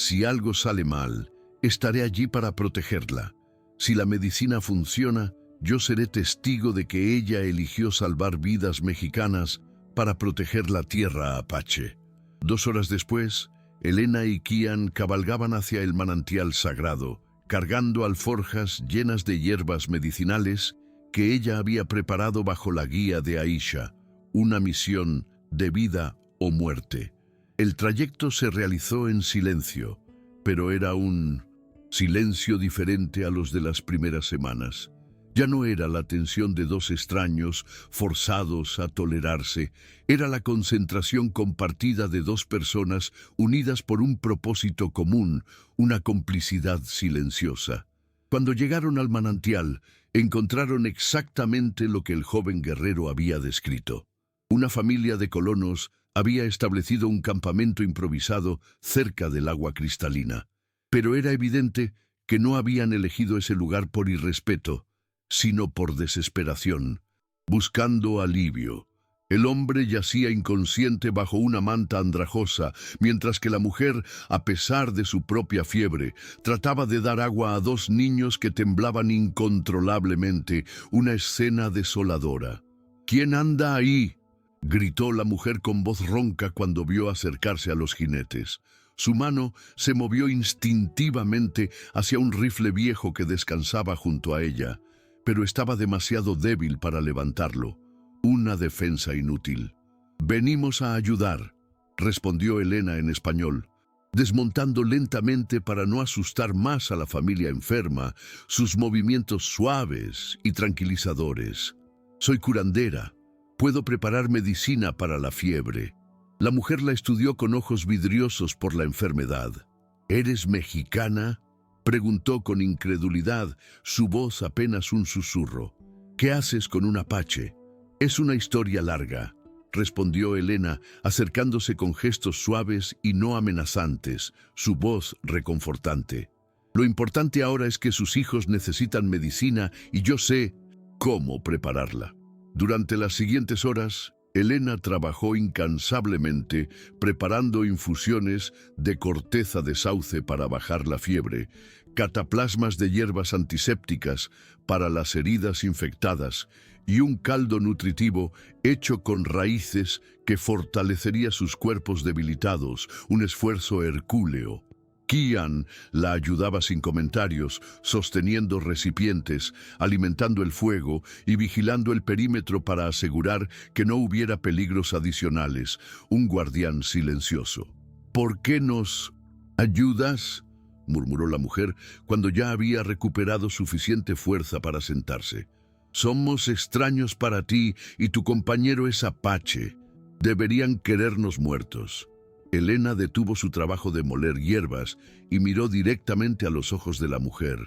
Si algo sale mal, estaré allí para protegerla. Si la medicina funciona, yo seré testigo de que ella eligió salvar vidas mexicanas para proteger la tierra apache. 2 horas después, Elena y Kian cabalgaban hacia el manantial sagrado, cargando alforjas llenas de hierbas medicinales que ella había preparado bajo la guía de Aisha, una misión de vida o muerte. El trayecto se realizó en silencio, pero era un silencio diferente a los de las primeras semanas. Ya no era la tensión de dos extraños forzados a tolerarse, era la concentración compartida de dos personas unidas por un propósito común, una complicidad silenciosa. Cuando llegaron al manantial, encontraron exactamente lo que el joven guerrero había descrito. Una familia de colonos había establecido un campamento improvisado cerca del agua cristalina, pero era evidente que no habían elegido ese lugar por irrespeto, sino por desesperación, buscando alivio. El hombre yacía inconsciente bajo una manta andrajosa, mientras que la mujer, a pesar de su propia fiebre, trataba de dar agua a dos niños que temblaban incontrolablemente, una escena desoladora. «¿Quién anda ahí?», gritó la mujer con voz ronca cuando vio acercarse a los jinetes. Su mano se movió instintivamente hacia un rifle viejo que descansaba junto a ella, pero estaba demasiado débil para levantarlo. Una defensa inútil. «Venimos a ayudar», respondió Elena en español, desmontando lentamente para no asustar más a la familia enferma, sus movimientos suaves y tranquilizadores. «Soy curandera. Puedo preparar medicina para la fiebre». La mujer la estudió con ojos vidriosos por la enfermedad. «¿Eres mexicana?», preguntó con incredulidad, su voz apenas un susurro. «¿Qué haces con un apache?». «Es una historia larga», respondió Elena, acercándose con gestos suaves y no amenazantes, su voz reconfortante. «Lo importante ahora es que sus hijos necesitan medicina y yo sé cómo prepararla». Durante las siguientes horas, Elena trabajó incansablemente preparando infusiones de corteza de sauce para bajar la fiebre, cataplasmas de hierbas antisépticas para las heridas infectadas y un caldo nutritivo hecho con raíces que fortalecería sus cuerpos debilitados, un esfuerzo hercúleo. Kian la ayudaba sin comentarios, sosteniendo recipientes, alimentando el fuego y vigilando el perímetro para asegurar que no hubiera peligros adicionales, un guardián silencioso. «¿Por qué nos ayudas?», murmuró la mujer cuando ya había recuperado suficiente fuerza para sentarse. «Somos extraños para ti y tu compañero es apache. Deberían querernos muertos». Elena detuvo su trabajo de moler hierbas y miró directamente a los ojos de la mujer,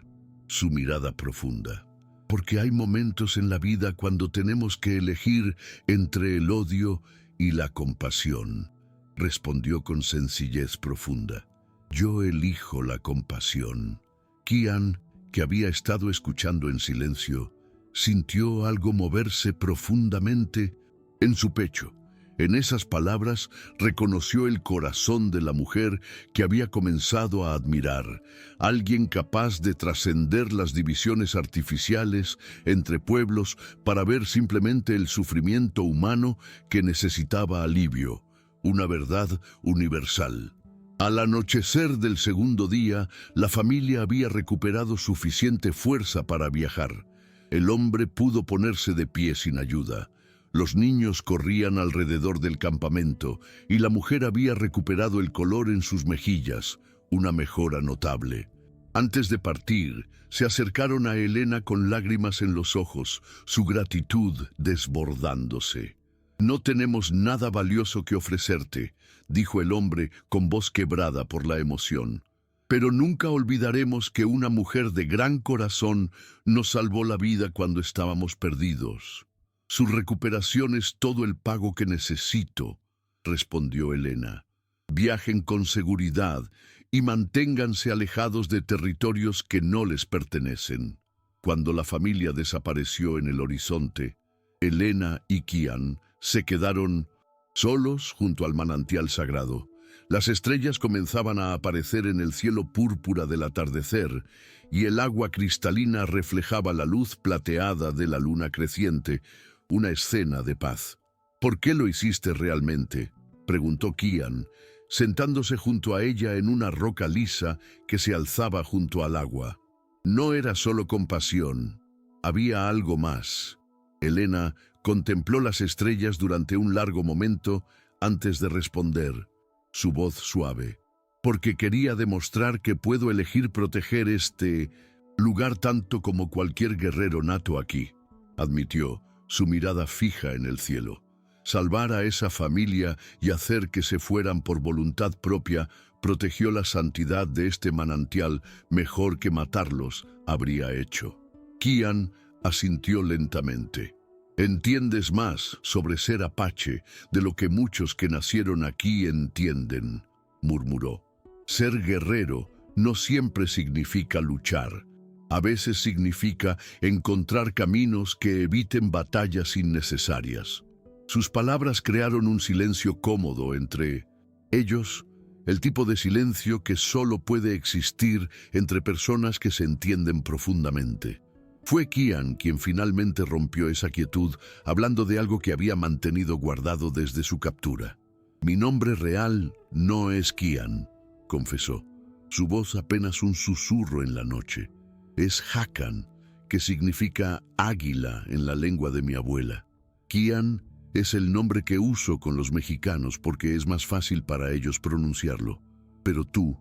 su mirada profunda. «Porque hay momentos en la vida cuando tenemos que elegir entre el odio y la compasión», respondió con sencillez profunda. «Yo elijo la compasión». Kian, que había estado escuchando en silencio, sintió algo moverse profundamente en su pecho. En esas palabras reconoció el corazón de la mujer que había comenzado a admirar, alguien capaz de trascender las divisiones artificiales entre pueblos para ver simplemente el sufrimiento humano que necesitaba alivio, una verdad universal. Al anochecer del segundo día, la familia había recuperado suficiente fuerza para viajar. El hombre pudo ponerse de pie sin ayuda. Los niños corrían alrededor del campamento y la mujer había recuperado el color en sus mejillas, una mejora notable. Antes de partir, se acercaron a Elena con lágrimas en los ojos, su gratitud desbordándose. «No tenemos nada valioso que ofrecerte», dijo el hombre con voz quebrada por la emoción. «Pero nunca olvidaremos que una mujer de gran corazón nos salvó la vida cuando estábamos perdidos». «Su recuperación es todo el pago que necesito», respondió Elena. «Viajen con seguridad y manténganse alejados de territorios que no les pertenecen». Cuando la familia desapareció en el horizonte, Elena y Kian se quedaron solos junto al manantial sagrado. Las estrellas comenzaban a aparecer en el cielo púrpura del atardecer, y el agua cristalina reflejaba la luz plateada de la luna creciente, una escena de paz. ¿Por qué lo hiciste realmente?, preguntó Kian, sentándose junto a ella en una roca lisa que se alzaba junto al agua. No era solo compasión, había algo más. Elena contempló las estrellas durante un largo momento antes de responder, su voz suave. Porque quería demostrar que puedo elegir proteger este lugar tanto como cualquier guerrero nato aquí, admitió, su mirada fija en el cielo. Salvar a esa familia y hacer que se fueran por voluntad propia protegió la santidad de este manantial mejor que matarlos habría hecho. Kian asintió lentamente. Entiendes más sobre ser apache de lo que muchos que nacieron aquí entienden, murmuró. Ser guerrero no siempre significa luchar. A veces significa encontrar caminos que eviten batallas innecesarias. Sus palabras crearon un silencio cómodo entre ellos, el tipo de silencio que solo puede existir entre personas que se entienden profundamente. Fue Kian quien finalmente rompió esa quietud, hablando de algo que había mantenido guardado desde su captura. Mi nombre real no es Kian, confesó, su voz apenas un susurro en la noche. Es Hakan, que significa águila en la lengua de mi abuela. Kian es el nombre que uso con los mexicanos porque es más fácil para ellos pronunciarlo. Pero tú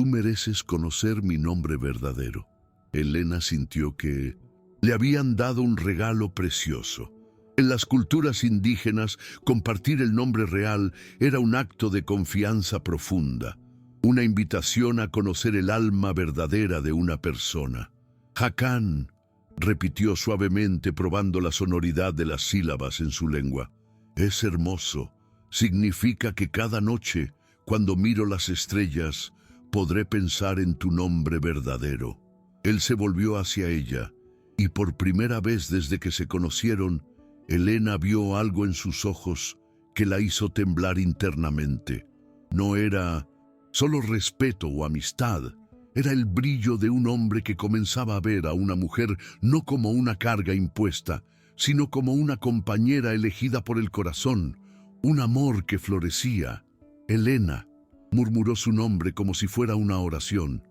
mereces conocer mi nombre verdadero. Elena sintió que le habían dado un regalo precioso. En las culturas indígenas, compartir el nombre real era un acto de confianza profunda, una invitación a conocer el alma verdadera de una persona. Hakan, repitió suavemente probando la sonoridad de las sílabas en su lengua. Es hermoso. Significa que cada noche, cuando miro las estrellas, podré pensar en tu nombre verdadero. Él se volvió hacia ella, y por primera vez desde que se conocieron, Elena vio algo en sus ojos que la hizo temblar internamente. No era solo respeto o amistad, era el brillo de un hombre que comenzaba a ver a una mujer no como una carga impuesta, sino como una compañera elegida por el corazón, un amor que florecía. Elena, murmuró su nombre como si fuera una oración.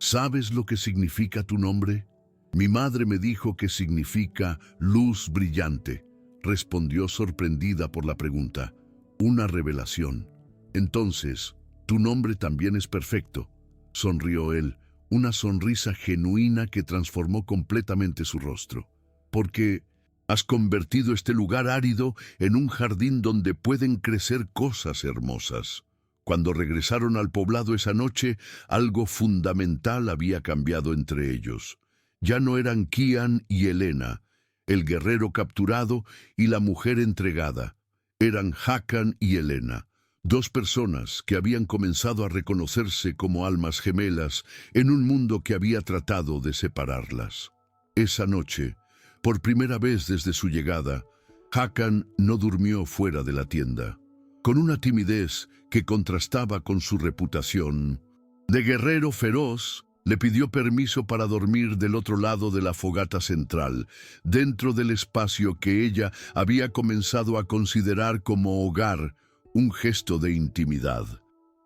¿Sabes lo que significa tu nombre? Mi madre me dijo que significa luz brillante, respondió sorprendida por la pregunta. Una revelación. Entonces, tu nombre también es perfecto, sonrió él, una sonrisa genuina que transformó completamente su rostro. Porque has convertido este lugar árido en un jardín donde pueden crecer cosas hermosas. Cuando regresaron al poblado esa noche, algo fundamental había cambiado entre ellos. Ya no eran Kian y Elena, el guerrero capturado y la mujer entregada. Eran Hakan y Elena, dos personas que habían comenzado a reconocerse como almas gemelas en un mundo que había tratado de separarlas. Esa noche, por primera vez desde su llegada, Hakan no durmió fuera de la tienda. Con una timidez que contrastaba con su reputación de guerrero feroz, le pidió permiso para dormir del otro lado de la fogata central, dentro del espacio que ella había comenzado a considerar como hogar, un gesto de intimidad.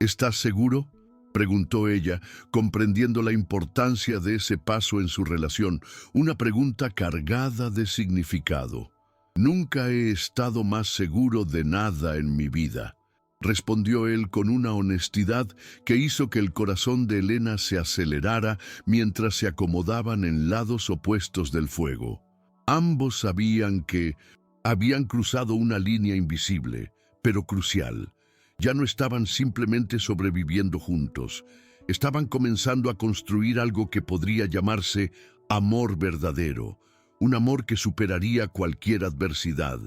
¿Estás seguro?, preguntó ella, comprendiendo la importancia de ese paso en su relación, una pregunta cargada de significado. Nunca he estado más seguro de nada en mi vida, respondió él con una honestidad que hizo que el corazón de Elena se acelerara mientras se acomodaban en lados opuestos del fuego. Ambos sabían que habían cruzado una línea invisible, pero crucial. Ya no estaban simplemente sobreviviendo juntos, estaban comenzando a construir algo que podría llamarse amor verdadero, un amor que superaría cualquier adversidad.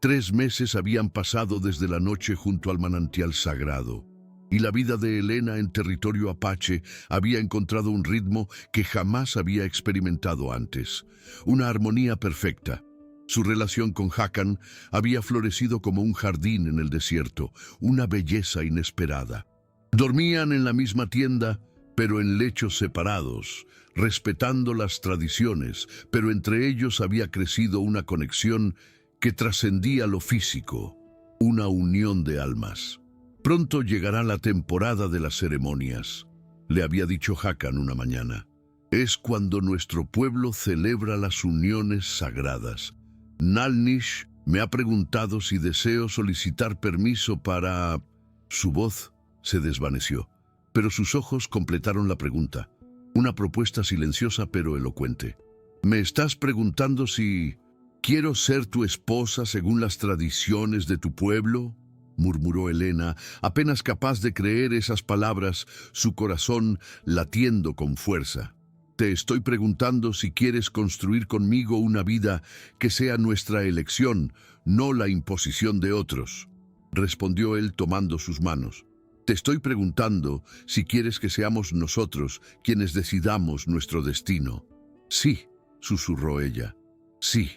3 meses habían pasado desde la noche junto al manantial sagrado, y la vida de Elena en territorio apache había encontrado un ritmo que jamás había experimentado antes, una armonía perfecta. Su relación con Hakan había florecido como un jardín en el desierto, una belleza inesperada. Dormían en la misma tienda, pero en lechos separados, respetando las tradiciones, pero entre ellos había crecido una conexión que trascendía lo físico, una unión de almas. Pronto llegará la temporada de las ceremonias, le había dicho Hakan una mañana. Es cuando nuestro pueblo celebra las uniones sagradas. Nalnish me ha preguntado si deseo solicitar permiso para... Su voz se desvaneció, pero sus ojos completaron la pregunta. Una propuesta silenciosa pero elocuente. ¿Me estás preguntando si quiero ser tu esposa según las tradiciones de tu pueblo?, murmuró Helena, apenas capaz de creer esas palabras, su corazón latiendo con fuerza. Te estoy preguntando si quieres construir conmigo una vida que sea nuestra elección, no la imposición de otros, respondió él tomando sus manos. Te estoy preguntando si quieres que seamos nosotros quienes decidamos nuestro destino. Sí, susurró ella. Sí,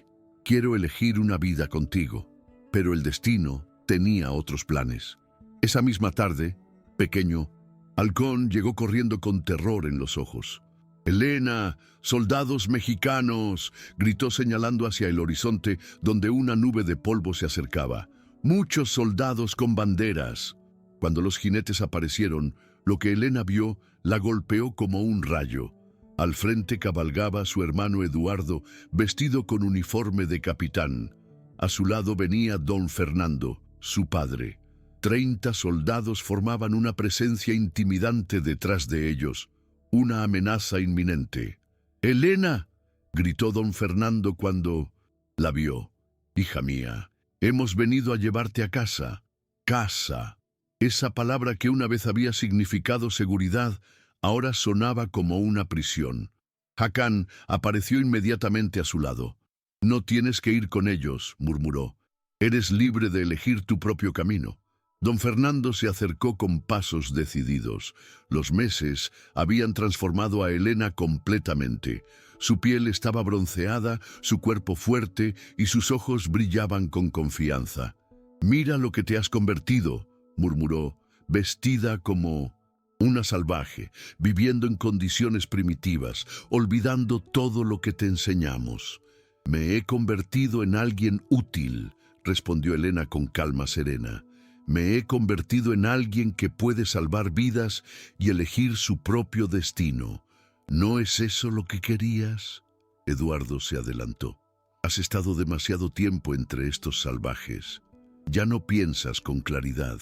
quiero elegir una vida contigo. Pero el destino tenía otros planes. Esa misma tarde, pequeño, Halcón llegó corriendo con terror en los ojos. «Helena, soldados mexicanos», gritó señalando hacia el horizonte donde una nube de polvo se acercaba. «Muchos soldados con banderas». Cuando los jinetes aparecieron, lo que Helena vio la golpeó como un rayo. Al frente cabalgaba su hermano Eduardo, vestido con uniforme de capitán. A su lado venía don Fernando, su padre. 30 soldados formaban una presencia intimidante detrás de ellos, una amenaza inminente. «¡Helena!», gritó don Fernando cuando la vio. «Hija mía, hemos venido a llevarte a casa». Casa. Esa palabra que una vez había significado seguridad, ahora sonaba como una prisión. Hakan apareció inmediatamente a su lado. «No tienes que ir con ellos», murmuró. «Eres libre de elegir tu propio camino». Don Fernando se acercó con pasos decididos. Los meses habían transformado a Helena completamente. Su piel estaba bronceada, su cuerpo fuerte y sus ojos brillaban con confianza. «Mira lo que te has convertido», murmuró, vestida como una salvaje, viviendo en condiciones primitivas, olvidando todo lo que te enseñamos. «Me he convertido en alguien útil», respondió Helena con calma serena. «Me he convertido en alguien que puede salvar vidas y elegir su propio destino. ¿No es eso lo que querías?». Eduardo se adelantó. «Has estado demasiado tiempo entre estos salvajes. Ya no piensas con claridad.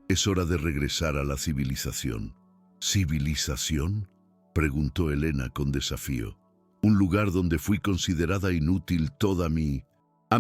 Es hora de regresar a la civilización». «¿Civilización?», preguntó Helena con desafío. «Un lugar donde fui considerada inútil toda mi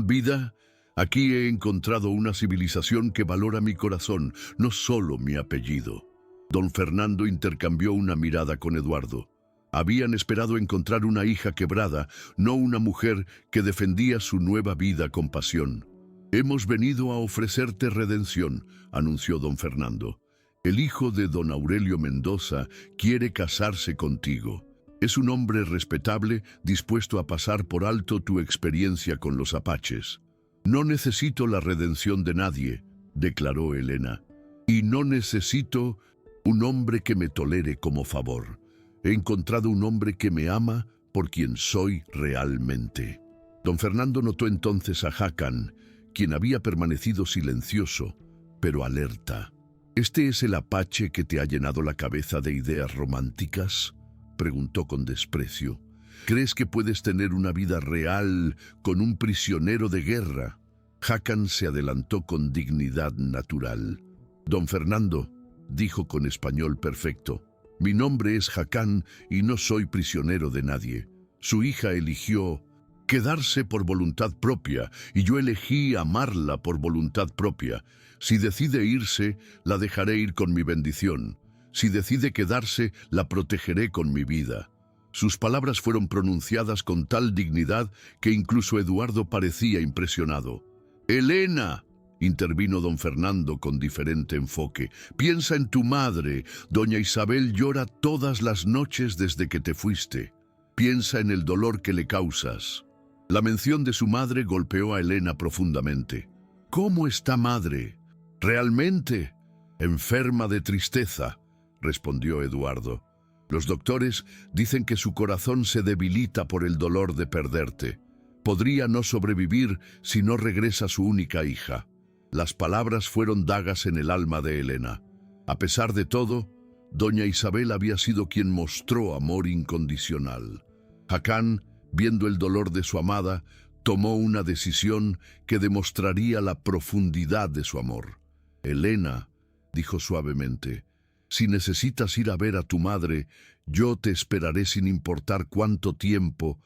vida. Aquí he encontrado una civilización que valora mi corazón, no solo mi apellido». Don Fernando intercambió una mirada con Eduardo. Habían esperado encontrar una hija quebrada, no una mujer que defendía su nueva vida con pasión. «Hemos venido a ofrecerte redención», anunció don Fernando. «El hijo de don Aurelio Mendoza quiere casarse contigo. Es un hombre respetable, dispuesto a pasar por alto tu experiencia con los apaches». «No necesito la redención de nadie», declaró Helena. «Y no necesito un hombre que me tolere como favor. He encontrado un hombre que me ama por quien soy realmente». Don Fernando notó entonces a Hakan, quien había permanecido silencioso, pero alerta. «¿Este es el apache que te ha llenado la cabeza de ideas románticas?», preguntó con desprecio. «¿Crees que puedes tener una vida real con un prisionero de guerra?». Hakan se adelantó con dignidad natural. «Don Fernando», dijo con español perfecto, «mi nombre es Hakan y no soy prisionero de nadie. Su hija eligió quedarse por voluntad propia y yo elegí amarla por voluntad propia. Si decide irse, la dejaré ir con mi bendición. Si decide quedarse, la protegeré con mi vida». Sus palabras fueron pronunciadas con tal dignidad que incluso Eduardo parecía impresionado. «Helena», intervino don Fernando con diferente enfoque, «piensa en tu madre. Doña Isabel llora todas las noches desde que te fuiste. Piensa en el dolor que le causas». La mención de su madre golpeó a Helena profundamente. «¿Cómo está madre? ¿Realmente? Enferma de tristeza», respondió Eduardo. Los doctores dicen que su corazón se debilita por el dolor de perderte. Podría no sobrevivir si no regresa su única hija. Las palabras fueron dagas en el alma de Elena. A pesar de todo, doña Isabel había sido quien mostró amor incondicional. Hakan, viendo el dolor de su amada, tomó una decisión que demostraría la profundidad de su amor. Elena, dijo suavemente, si necesitas ir a ver a tu madre, yo te esperaré sin importar cuánto tiempo.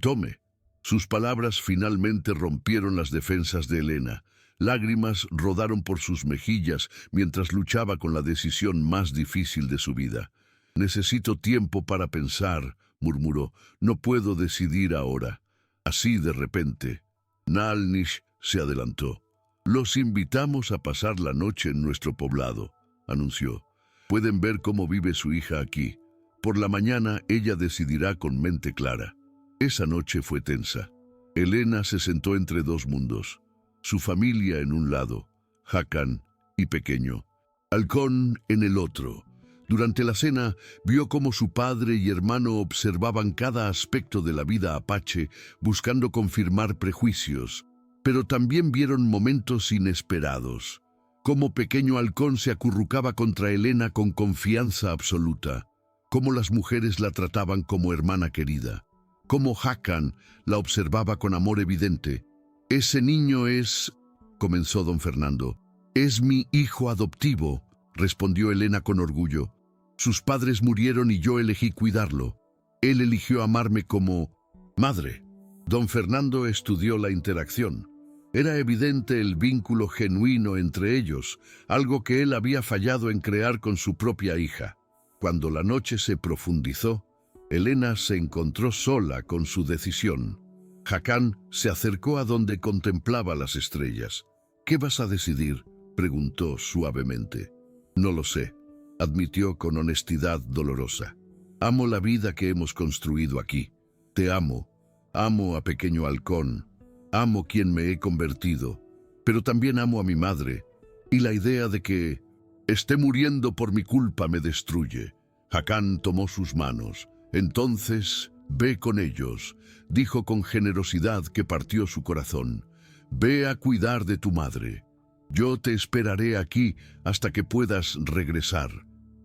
Tome. Sus palabras finalmente rompieron las defensas de Elena. Lágrimas rodaron por sus mejillas mientras luchaba con la decisión más difícil de su vida. Necesito tiempo para pensar, murmuró. No puedo decidir ahora. Así de repente, Nalnish se adelantó. Los invitamos a pasar la noche en nuestro poblado, anunció. Pueden ver cómo vive su hija aquí. Por la mañana ella decidirá con mente clara. Esa noche fue tensa. Elena se sentó entre dos mundos. Su familia en un lado, Hakan y Pequeño, Halcón en el otro. Durante la cena, vio cómo su padre y hermano observaban cada aspecto de la vida apache, buscando confirmar prejuicios. Pero también vieron momentos inesperados. Cómo Pequeño Halcón se acurrucaba contra Elena con confianza absoluta. Cómo las mujeres la trataban como hermana querida. Cómo Hakan la observaba con amor evidente. «Ese niño es...», comenzó don Fernando. «Es mi hijo adoptivo», respondió Elena con orgullo. «Sus padres murieron y yo elegí cuidarlo. Él eligió amarme como madre». Don Fernando estudió la interacción. Era evidente el vínculo genuino entre ellos, algo que él había fallado en crear con su propia hija. Cuando la noche se profundizó, Elena se encontró sola con su decisión. Hakan se acercó a donde contemplaba las estrellas. «¿Qué vas a decidir?», preguntó suavemente. «No lo sé», admitió con honestidad dolorosa. «Amo la vida que hemos construido aquí. Te amo. Amo a Pequeño Halcón. Amo quien me he convertido. Pero también amo a mi madre. Y la idea de que esté muriendo por mi culpa me destruye». Hakan tomó sus manos. «Entonces, ve con ellos», dijo con generosidad que partió su corazón. «Ve a cuidar de tu madre. Yo te esperaré aquí hasta que puedas regresar.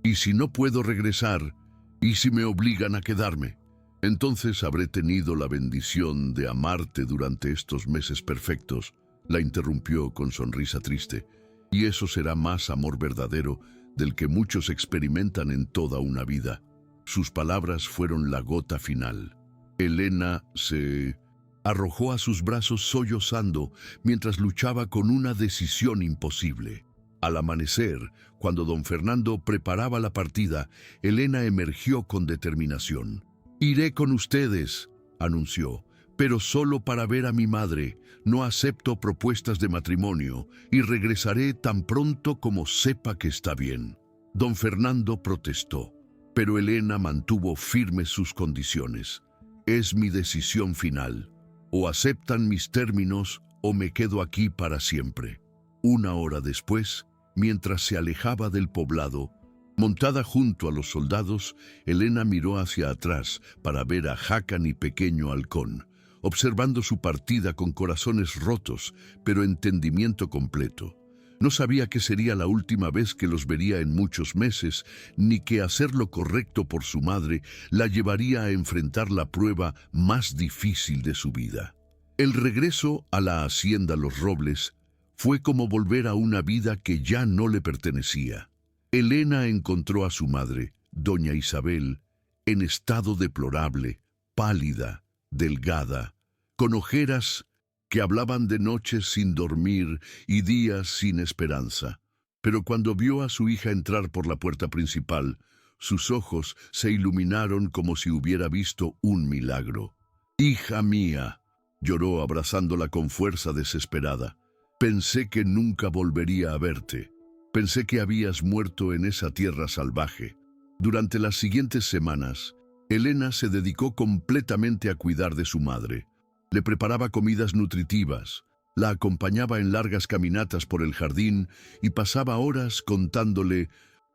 Y si no puedo regresar, y si me obligan a quedarme, entonces habré tenido la bendición de amarte durante estos meses perfectos», la interrumpió con sonrisa triste. «Y eso será más amor verdadero del que muchos experimentan en toda una vida». Sus palabras fueron la gota final. Elena se arrojó a sus brazos sollozando mientras luchaba con una decisión imposible. Al amanecer, cuando don Fernando preparaba la partida, Elena emergió con determinación. «Iré con ustedes», anunció, «pero solo para ver a mi madre. No acepto propuestas de matrimonio y regresaré tan pronto como sepa que está bien». Don Fernando protestó, pero Elena mantuvo firmes sus condiciones. «Es mi decisión final. O aceptan mis términos o me quedo aquí para siempre». Una hora después, mientras se alejaba del poblado, montada junto a los soldados, Elena miró hacia atrás para ver a Hakan y Pequeño Halcón, observando su partida con corazones rotos, pero entendimiento completo. No sabía que sería la última vez que los vería en muchos meses, ni que hacer lo correcto por su madre la llevaría a enfrentar la prueba más difícil de su vida. El regreso a la hacienda Los Robles fue como volver a una vida que ya no le pertenecía. Elena encontró a su madre, doña Isabel, en estado deplorable, pálida, delgada, con ojeras que hablaban de noches sin dormir y días sin esperanza. Pero cuando vio a su hija entrar por la puerta principal, sus ojos se iluminaron como si hubiera visto un milagro. «Hija mía», lloró abrazándola con fuerza desesperada, «pensé que nunca volvería a verte. Pensé que habías muerto en esa tierra salvaje». Durante las siguientes semanas, Elena se dedicó completamente a cuidar de su madre. Le preparaba comidas nutritivas, la acompañaba en largas caminatas por el jardín y pasaba horas contándole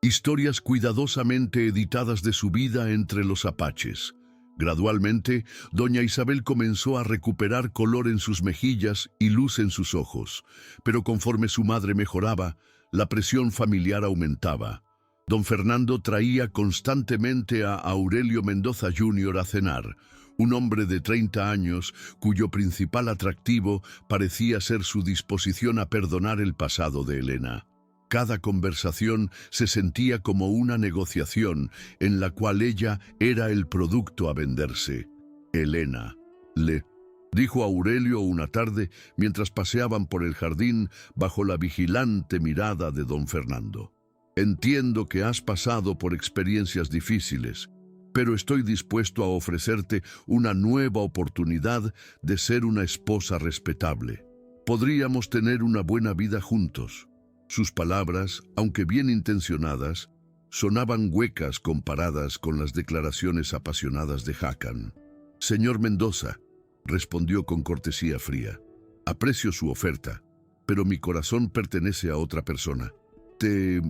Historias cuidadosamente editadas de su vida entre los apaches. Gradualmente, doña Isabel comenzó a recuperar color en sus mejillas y luz en sus ojos, pero conforme su madre mejoraba, la presión familiar aumentaba. Don Fernando traía constantemente a Aurelio Mendoza Jr. a cenar, un hombre de 30 años cuyo principal atractivo parecía ser su disposición a perdonar el pasado de Elena. Cada conversación se sentía como una negociación en la cual ella era el producto a venderse. Elena, le dijo Aurelio una tarde mientras paseaban por el jardín bajo la vigilante mirada de don Fernando. Entiendo que has pasado por experiencias difíciles, pero estoy dispuesto a ofrecerte una nueva oportunidad de ser una esposa respetable. Podríamos tener una buena vida juntos. Sus palabras, aunque bien intencionadas, sonaban huecas comparadas con las declaraciones apasionadas de Hakan. Señor Mendoza, respondió con cortesía fría, aprecio su oferta, pero mi corazón pertenece a otra persona. ¿Te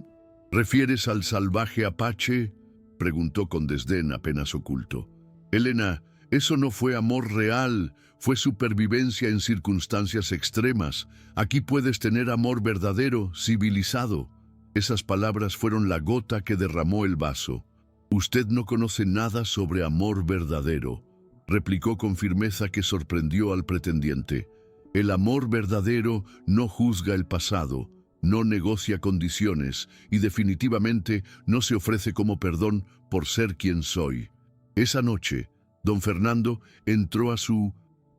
refieres al salvaje apache?, preguntó con desdén apenas oculto. Elena, eso no fue amor real, fue supervivencia en circunstancias extremas. Aquí puedes tener amor verdadero, civilizado. Esas palabras fueron la gota que derramó el vaso. Usted no conoce nada sobre amor verdadero, replicó con firmeza que sorprendió al pretendiente. El amor verdadero no juzga el pasado, no negocia condiciones y definitivamente no se ofrece como perdón por ser quien soy. Esa noche, don Fernando entró a su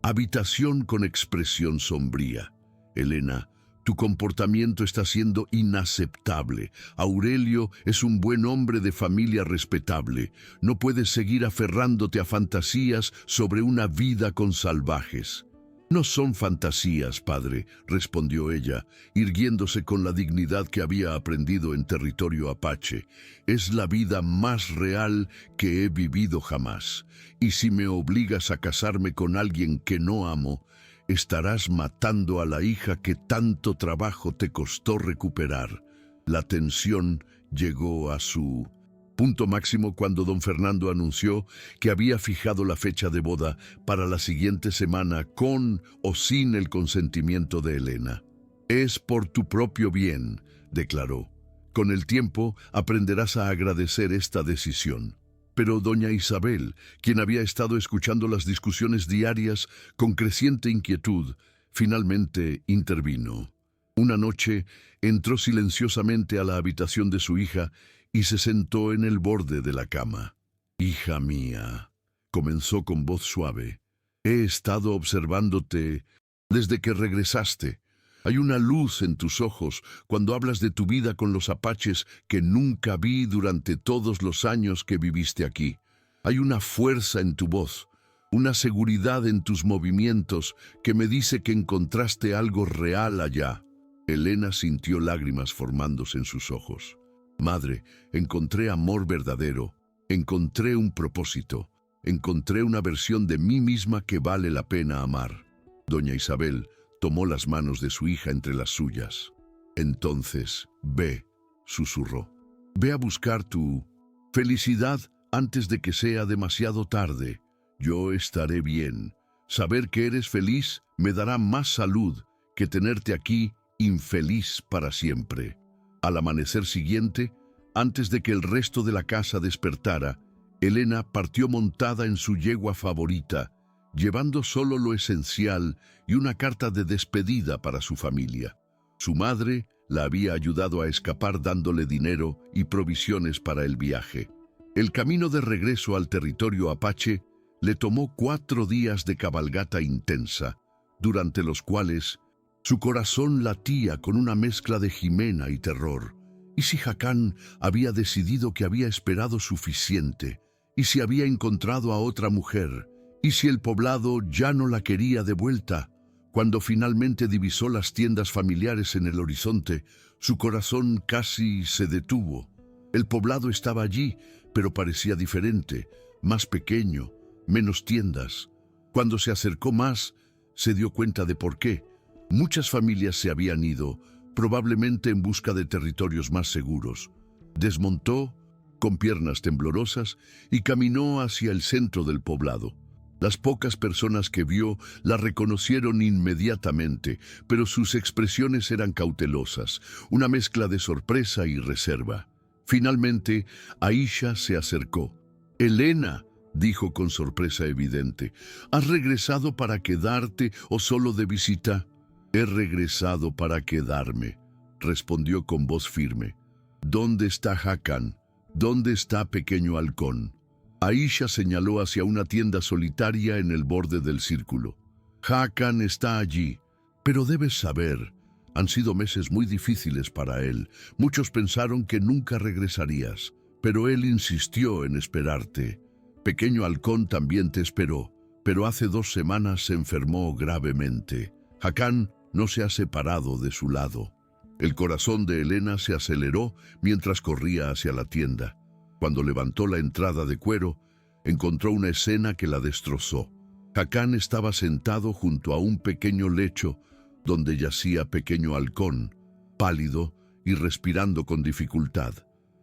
habitación con expresión sombría. Elena, tu comportamiento está siendo inaceptable. Aurelio es un buen hombre de familia respetable. No puedes seguir aferrándote a fantasías sobre una vida con salvajes. No son fantasías, padre, respondió ella, irguiéndose con la dignidad que había aprendido en territorio apache. Es la vida más real que he vivido jamás. Y si me obligas a casarme con alguien que no amo, estarás matando a la hija que tanto trabajo te costó recuperar. La tensión llegó a su punto máximo cuando don Fernando anunció que había fijado la fecha de boda para la siguiente semana con o sin el consentimiento de Elena. Es por tu propio bien, declaró. Con el tiempo aprenderás a agradecer esta decisión. Pero doña Isabel, quien había estado escuchando las discusiones diarias con creciente inquietud, finalmente intervino. Una noche entró silenciosamente a la habitación de su hija y se sentó en el borde de la cama. Hija mía, comenzó con voz suave, he estado observándote desde que regresaste. Hay una luz en tus ojos cuando hablas de tu vida con los apaches que nunca vi durante todos los años que viviste aquí. Hay una fuerza en tu voz, una seguridad en tus movimientos que me dice que encontraste algo real allá. Elena sintió lágrimas formándose en sus ojos. Madre, encontré amor verdadero, encontré un propósito, encontré una versión de mí misma que vale la pena amar. Doña Isabel tomó las manos de su hija entre las suyas. Entonces, ve, susurró. Ve a buscar tu felicidad antes de que sea demasiado tarde. Yo estaré bien. Saber que eres feliz me dará más salud que tenerte aquí infeliz para siempre. Al amanecer siguiente, antes de que el resto de la casa despertara, Elena partió montada en su yegua favorita, llevando solo lo esencial y una carta de despedida para su familia. Su madre la había ayudado a escapar dándole dinero y provisiones para el viaje. El camino de regreso al territorio apache le tomó 4 días de cabalgata intensa, durante los cuales su corazón latía con una mezcla de jimena y terror. ¿Y si Hakan había decidido que había esperado suficiente? ¿Y si había encontrado a otra mujer? ¿Y si el poblado ya no la quería de vuelta? Cuando finalmente divisó las tiendas familiares en el horizonte, su corazón casi se detuvo. El poblado estaba allí, pero parecía diferente, más pequeño, menos tiendas. Cuando se acercó más, se dio cuenta de por qué. Muchas familias se habían ido, probablemente en busca de territorios más seguros. Desmontó con piernas temblorosas y caminó hacia el centro del poblado. Las pocas personas que vio la reconocieron inmediatamente, pero sus expresiones eran cautelosas, una mezcla de sorpresa y reserva. Finalmente, Aisha se acercó. «Elena», dijo con sorpresa evidente, «¿has regresado para quedarte o solo de visita?» «He regresado para quedarme», respondió con voz firme. «¿Dónde está Hakan? ¿Dónde está Pequeño Halcón?» Aisha señaló hacia una tienda solitaria en el borde del círculo. «Hakan está allí, pero debes saber, han sido meses muy difíciles para él. Muchos pensaron que nunca regresarías, pero él insistió en esperarte. Pequeño Halcón también te esperó, pero hace 2 semanas se enfermó gravemente. Hakan no se ha separado de su lado». El corazón de Elena se aceleró mientras corría hacia la tienda. Cuando levantó la entrada de cuero, encontró una escena que la destrozó. Hakan estaba sentado junto a un pequeño lecho donde yacía Pequeño Halcón, pálido y respirando con dificultad.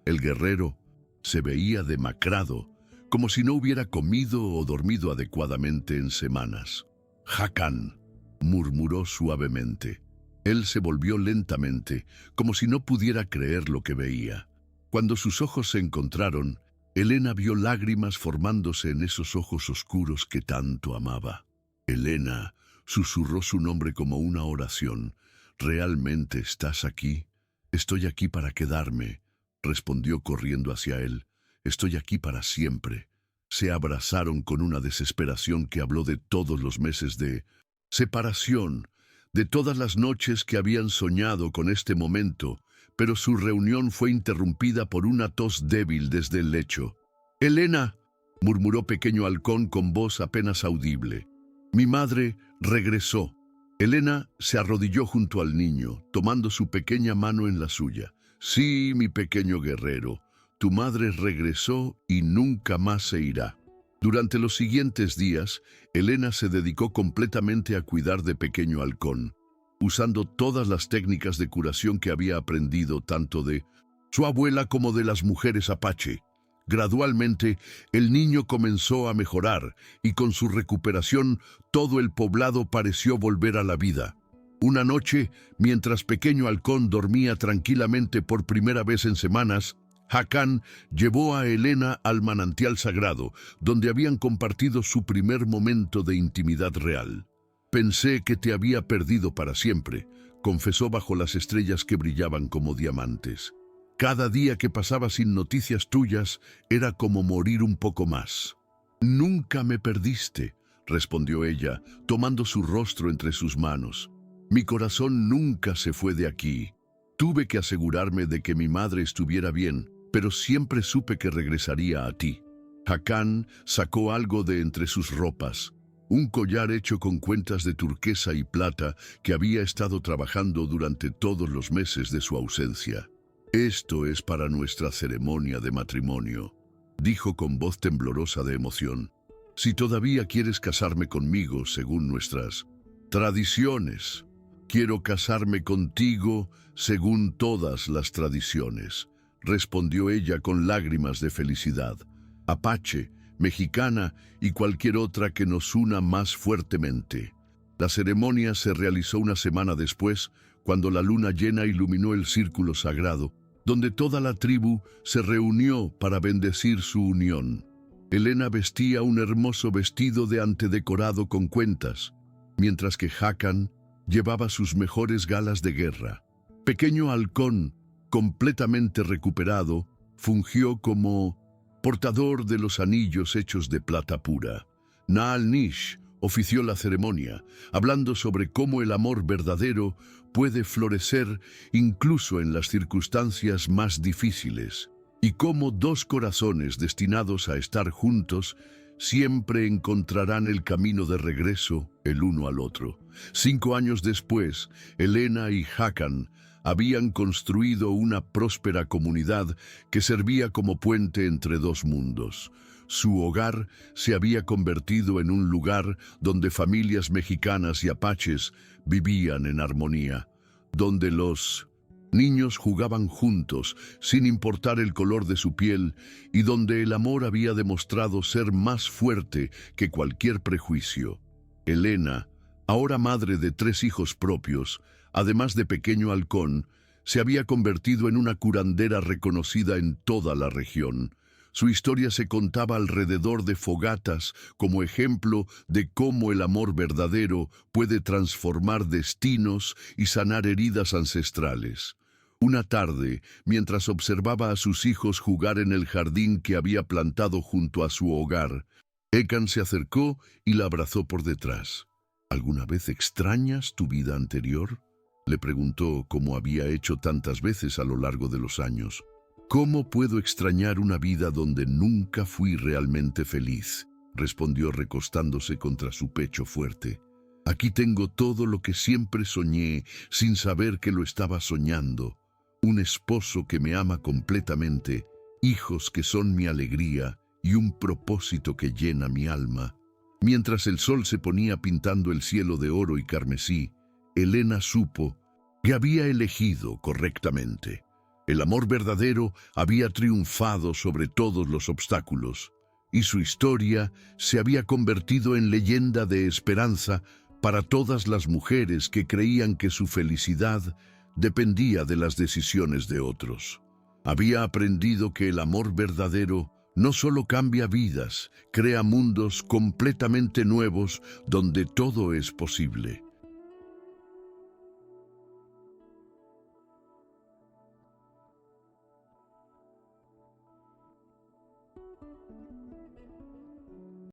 El guerrero se veía demacrado, como si no hubiera comido o dormido adecuadamente en semanas. «Hakan», murmuró suavemente. Él se volvió lentamente, como si no pudiera creer lo que veía. Cuando sus ojos se encontraron, Elena vio lágrimas formándose en esos ojos oscuros que tanto amaba. «Elena», susurró su nombre como una oración. «¿Realmente estás aquí?» «Estoy aquí para quedarme», respondió corriendo hacia él. «Estoy aquí para siempre». Se abrazaron con una desesperación que habló de todos los meses de separación, de todas las noches que habían soñado con este momento, pero su reunión fue interrumpida por una tos débil desde el lecho. «Elena», murmuró Pequeño Halcón con voz apenas audible. «Mi madre regresó». Elena se arrodilló junto al niño, tomando su pequeña mano en la suya. «Sí, mi pequeño guerrero, tu madre regresó y nunca más se irá». Durante los siguientes días, Elena se dedicó completamente a cuidar de Pequeño Halcón, usando todas las técnicas de curación que había aprendido tanto de su abuela como de las mujeres apache. Gradualmente, el niño comenzó a mejorar y con su recuperación todo el poblado pareció volver a la vida. Una noche, mientras Pequeño Halcón dormía tranquilamente por primera vez en semanas, Hakan llevó a Elena al manantial sagrado, donde habían compartido su primer momento de intimidad real. «Pensé que te había perdido para siempre», confesó bajo las estrellas que brillaban como diamantes. «Cada día que pasaba sin noticias tuyas era como morir un poco más». «Nunca me perdiste», respondió ella, tomando su rostro entre sus manos. «Mi corazón nunca se fue de aquí. Tuve que asegurarme de que mi madre estuviera bien, pero siempre supe que regresaría a ti». Hakan sacó algo de entre sus ropas, un collar hecho con cuentas de turquesa y plata que había estado trabajando durante todos los meses de su ausencia. «Esto es para nuestra ceremonia de matrimonio», dijo con voz temblorosa de emoción. «Si todavía quieres casarme conmigo según nuestras tradiciones». «Quiero casarme contigo según todas las tradiciones», respondió ella con lágrimas de felicidad. «Apache, mexicana y cualquier otra que nos una más fuertemente». La ceremonia se realizó una semana después, cuando la luna llena iluminó el círculo sagrado, donde toda la tribu se reunió para bendecir su unión. Elena vestía un hermoso vestido de ante decorado con cuentas, mientras que Hakan llevaba sus mejores galas de guerra. Pequeño Halcón, completamente recuperado, fungió como portador de los anillos hechos de plata pura. Naal Nish ofició la ceremonia, hablando sobre cómo el amor verdadero puede florecer incluso en las circunstancias más difíciles, y cómo 2 corazones destinados a estar juntos siempre encontrarán el camino de regreso el uno al otro. 5 años después, Elena y Hakan habían construido una próspera comunidad que servía como puente entre 2 mundos. Su hogar se había convertido en un lugar donde familias mexicanas y apaches vivían en armonía, donde los Niños jugaban juntos, sin importar el color de su piel, y donde el amor había demostrado ser más fuerte que cualquier prejuicio. Elena, ahora madre de 3 hijos propios, además de pequeño halcón, se había convertido en una curandera reconocida en toda la región. Su historia se contaba alrededor de fogatas como ejemplo de cómo el amor verdadero puede transformar destinos y sanar heridas ancestrales. Una tarde, mientras observaba a sus hijos jugar en el jardín que había plantado junto a su hogar, Ekan se acercó y la abrazó por detrás. ¿Alguna vez extrañas tu vida anterior?, le preguntó, como había hecho tantas veces a lo largo de los años. ¿Cómo puedo extrañar una vida donde nunca fui realmente feliz?, respondió recostándose contra su pecho fuerte. Aquí tengo todo lo que siempre soñé sin saber que lo estaba soñando. Un esposo que me ama completamente, hijos que son mi alegría y un propósito que llena mi alma. Mientras el sol se ponía pintando el cielo de oro y carmesí, Elena supo que había elegido correctamente. El amor verdadero había triunfado sobre todos los obstáculos, y su historia se había convertido en leyenda de esperanza para todas las mujeres que creían que su felicidad dependía de las decisiones de otros. Había aprendido que el amor verdadero no solo cambia vidas, crea mundos completamente nuevos donde todo es posible.